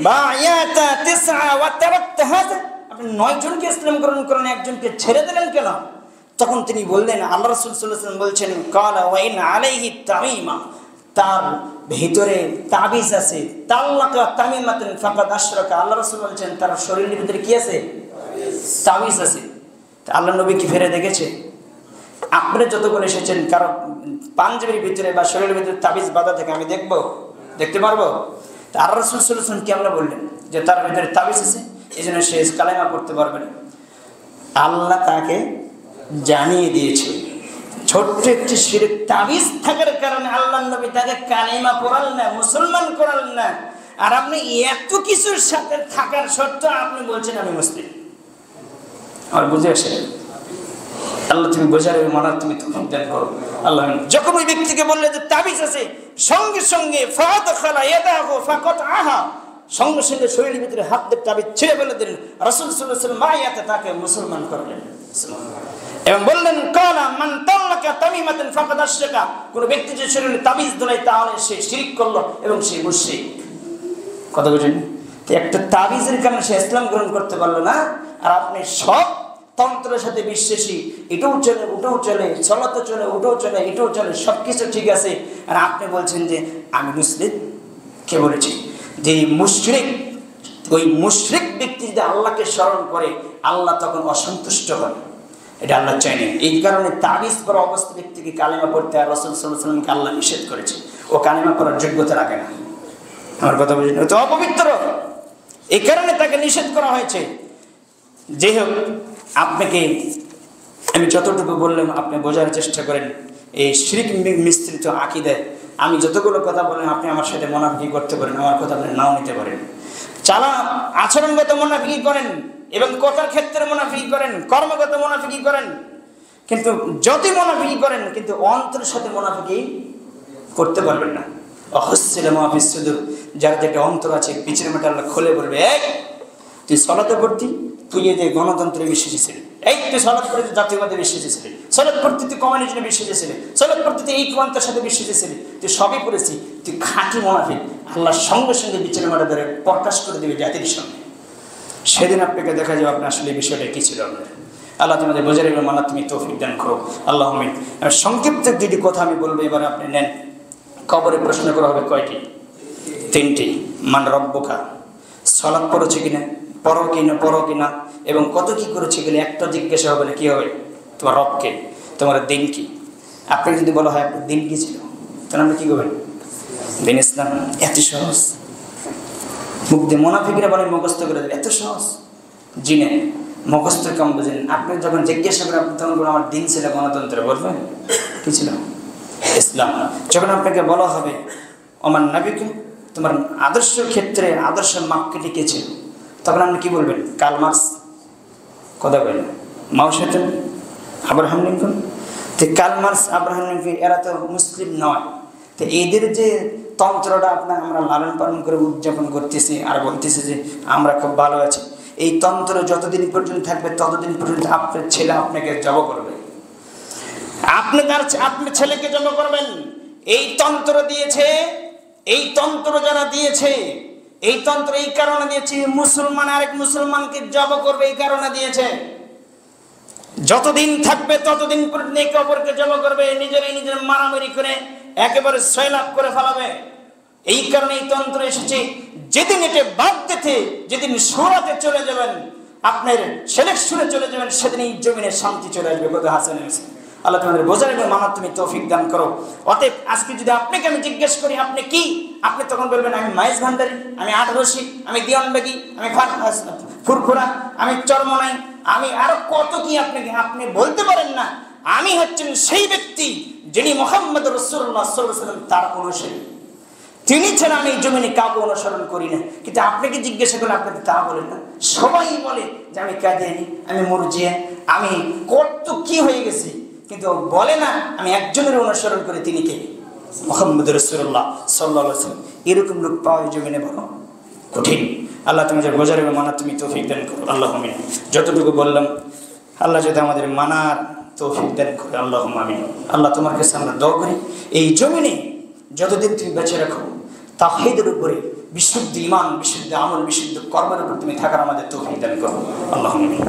বায়াতা 9 ওয়া তারাকতা হাযা, আপনি 9 জনকে ইসলাম গ্রহণ করেন, একজনকে ছেড়ে দিলেন কেন? তখন তিনি বললেন, আল্লাহ রাসূল সাল্লাল্লাহু আলাইহি ওয়াসাল্লাম বলছেন, কালা ওয়া ইন আলাইহি তামিমা, তার ভিতরে তাবিজ আছে, তাল্লাকা তামিমাতান ফাকাদ আশরাকা। আল্লাহ রাসূল বলছেন তার শরীরের ভিতরে কি আছে? তাবিজ আছে। আল্লাহর নবী কি ফেরে দেখেছে? আপনি যতক্ষণ এসেছেন কারো পাঞ্জাবির ভিতরে বা শরীরের ভিতরে তাবিজ বাঁধা থেকে আমি দেখতে পারবো? আল্লাহ রাসূল সাল্লাল্লাহু আলাইহি ওয়াসাল্লাম কেমন বললেন যে তার ভিতরে তাবিজ আছে, এই জন্য সে কালেমা পড়তে পারবে না? আল্লাহ তাকে জানিয়ে দিয়েছে ছোট্ট একটি শিরক তাবিজ থাকার কারণে আল্লাহর নবী তাকে কালেমা পড়ালেন না, মুসলমান করালেন না। আর আপনি এত কিছুর সাথে থাকার সত্ত্বেও আপনি বলছেন আমি মুসলিম। আর বুঝে আসে? আল্লাহ তুমি বোঝার এবং মানার তুমি তৌফিক দান করো। আল্লাহ যখন ওই ব্যক্তিকে বললে যে তাবিজ আছে, সঙ্গে সঙ্গে ফাদাখালা ইয়াদাহু ফাকাতআহা, সঙ্গে সঙ্গে শরীরের ভিতরে হাত দিয়ে তাবিজ ছিঁড়ে ফেলে দিলেন। রাসূল সাল্লাল্লাহু আলাইহি ওয়াসাল্লাম মায়াতে তাকে মুসলমান করলেন এবং বললেন, কালা মান তাল্লাকা তামিমাতান ফাকাদ আশরাকা, কোন ব্যক্তি যে শরীরে তাবিজ ধরায় তাহলে সে শিরক করলো এবং সে মুশরিক। কথা বুঝেন? একটা তাবিজের কারণে সে ইসলাম গ্রহণ করতে পারলো না। আর আপনি সব তন্ত্রের সাথে বিশ্বাসী, এটাও চলে ওটাও চলে, সালাতে চলে ওটাও চলে এটাও চলে, সবকিছু ঠিক আছে, আর আপনি বলছেন যে আমি মুসলিম। কে বলেছি যে মুশরিক? ওই মুশরিক ব্যক্তি যদি আল্লাহকে স্মরণ করে, আল্লাহ তখন অসন্তুষ্ট হন। এটা আল্লাহ চায়নি। এই কারণে তাবিজ পরা অবস্থা ব্যক্তিকে কালেমা পড়তে আর রাসূল সাল্লাল্লাহু আলাইহি ওয়াসাল্লামকে আল্লাহ নিষেধ করেছে। ও কালেমা পড়ার যোগ্যতা রাখে না। আমার কথা বুঝলেন? ও তো অপবিত্র, এই কারণে তাকে নিষেধ করা হয়েছে। যাই হোক, আপনাকে আমি যতটুকু বললাম আপনি বোঝার চেষ্টা করেন। এই শিরক মিশ্রিত আকীদায় আমি যতগুলো কথা বলেন, আপনি আমার সাথে মুনাফিকি করতে পারেন, আমার কথা আপনি নাও নিতে পারেন। আচরণগত মুনাফিকি করেন এবং কথার ক্ষেত্রে মুনাফিকি করেন, কর্মগত মুনাফিকি করেন, কিন্তু যতই মুনাফিকি করেন কিন্তু অন্তরের সাথে মুনাফিকি করতে পারবেন না। অহস্সিল মা ফিস সুদূর, যার যেটা অন্তর আছে পিছের মাঠে আল্লাহ খুলে বলবে, এই তুই সালাতে পড়তি, তুই এই যে গণতন্ত্রে বিশ্বাসী ছিলি, এই তুই সালাত পড়তে জাতীয়বাদে বিশ্বাসী ছিলি, সালাত পড়তে তুই কমিউনিজমে বিশ্বাসী ছিলি, সালাত পড়তে তুই এই কোরআনের সাথে বিশ্বাসী ছিলি, তুই সবই পড়েছি, তুই খাঁটি মুনাফিক। আল্লাহ সঙ্গে সঙ্গে বিচারের মাঠে ধরে প্রকাশ করে দেবে জাতির সামনে। সেদিন আপনাকে দেখা যাবে আপনি আসলে এই বিষয়টা কি ছিল। আল্লাহ তোমাদের বোঝার এবং মানা তুমি তৌফিক দান করো। আল্লাহ আমিন। সংক্ষিপ্ত দুটি কথা আমি বলবো, এবার আপনি নেন। কবরে প্রশ্ন করা হবে কয়টি? 3টি। মান রব্বুকা, সালাত পড়েছে কিনা, পড়ো কিনা এবং কত কি করেছে কিনা একটা জিজ্ঞাসা হবে না। কি হবে? তোমার রবকে, তোমার দিন কি। আপনি যদি বলা হয় আপনার দিন কি ছিল, তাহলে আপনি কি করবেন? দিন ইসলাম। এত সহজ। মুখ দিয়ে মুনাফিকরা বলে মুখস্থ করে দেবে, এত সহজ। জিনে মুখস্থ কম বোঝেন। আপনি যখন জিজ্ঞাসা করেন আপনি তখন আমার দিন ছিল গণতন্ত্র, বলবেন কি ছিল? ইসলাম। যখন আপনাকে বলা হবে ওমান নাবিকুম, তোমার আদর্শ ক্ষেত্রে আদর্শ মাপকাঠি কে ছিল? তখন আপনি কি বলবেন? কার্ল মার্কস, কথা বলবেন মাও সেতুন, আব্রাহাম লিঙ্কন। তো কার্ল মার্কস, আব্রাহাম লিঙ্কন এরা তো মুসলিম নয়। তো এদের যে তন্ত্রটা আমরা লালন পালন করে উদযাপন করতেছি আর বলতেছি যে আমরা খুব ভালো আছি, এই তন্ত্র যতদিন পর্যন্ত থাকবে ততদিন পর্যন্ত আপনার ছেলে আপনাকে জব করবে, আপনার ছেলেকে জব করবেন। এই তন্ত্র দিয়েছে, এই তন্ত্র যারা দিয়েছে, এই তন্ত্র এই কারণে দিয়েছে মুসলমান আরেক মুসলমানকে জব করবে, এই কারণে দিয়েছে। যতদিন থাকবে ততদিন পর্যন্ত একে অপরকে জব করবে, নিজের মারামারি করে একেবারে সয়লাভ করে ফেলাবে। এই কারণে এই তন্ত্র এসেছে। যেদিন এটা বাদ দিতে, যেদিন সুরাতে চলে যাবেন, আপনার সিলেকশনে চলে যাবেন, সেদিন এই জমিনে শান্তি চলে আসবে। কথা হাসান আল্লাহ তোমাদের বোঝার এবং মানার তুমি তৌফিক দান করো। অতএব আজকে যদি আপনাকে আমি জিজ্ঞেস করি আপনি কি, আপনি তখন বলবেন আমি মাইজ ভান্ডারি, আমি আটরশি, আমি দিওয়ানবাগি, আমি ফুরফুরা, আমি চরমনাই, আমি আরো কত কি আপনি বলতে পারেন না। আমি হচ্ছেন সেই ব্যক্তি যিনি মুহাম্মদ রাসূলুল্লাহ সাল্লাল্লাহু আলাইহি ওয়াসাল্লাম তার অনুসারী। তিনি ছাড়া আমি এই জমিনে কাউকে অনুসরণ করি না। কিন্তু আপনাকে জিজ্ঞাসা করলে আপনি তা বলেন না। সবাই বলে যে আমি কাদিয়ানী, আমি মুরজিয়া, আমি কত কি হয়ে গেছি, কিন্তু বলে না আমি একজনের অনুসরণ করে, তিনি কে? মুহাম্মদ রাসূলুল্লাহ সাল্লাল্লাহু আলাইহি ওয়াসাল্লাম। এরকম লোক পাওয়া জমিনে বড় কঠিন। আল্লাহ তুমি যে বোঝার এবং মানার তুমি তৌফিক দান করো, আল্লাহুম্মা আমিন। যতটুকু বললাম আল্লাহ যদি আমাদের মানার তৌফিক দান করে, আল্লাহুম্মা আমিন। আল্লাহ তোমার কাছে আমরা দোয়া করি, এই জমিনে যতদিন তুমি বেঁচে রাখো তাওহীদের উপরে, বিশুদ্ধ ঈমান, বিশুদ্ধ আমল, বিশুদ্ধ কর্মের উপর তুমি থাকার আমাদের তৌফিক দান করো, আল্লাহুম্মা আমিন।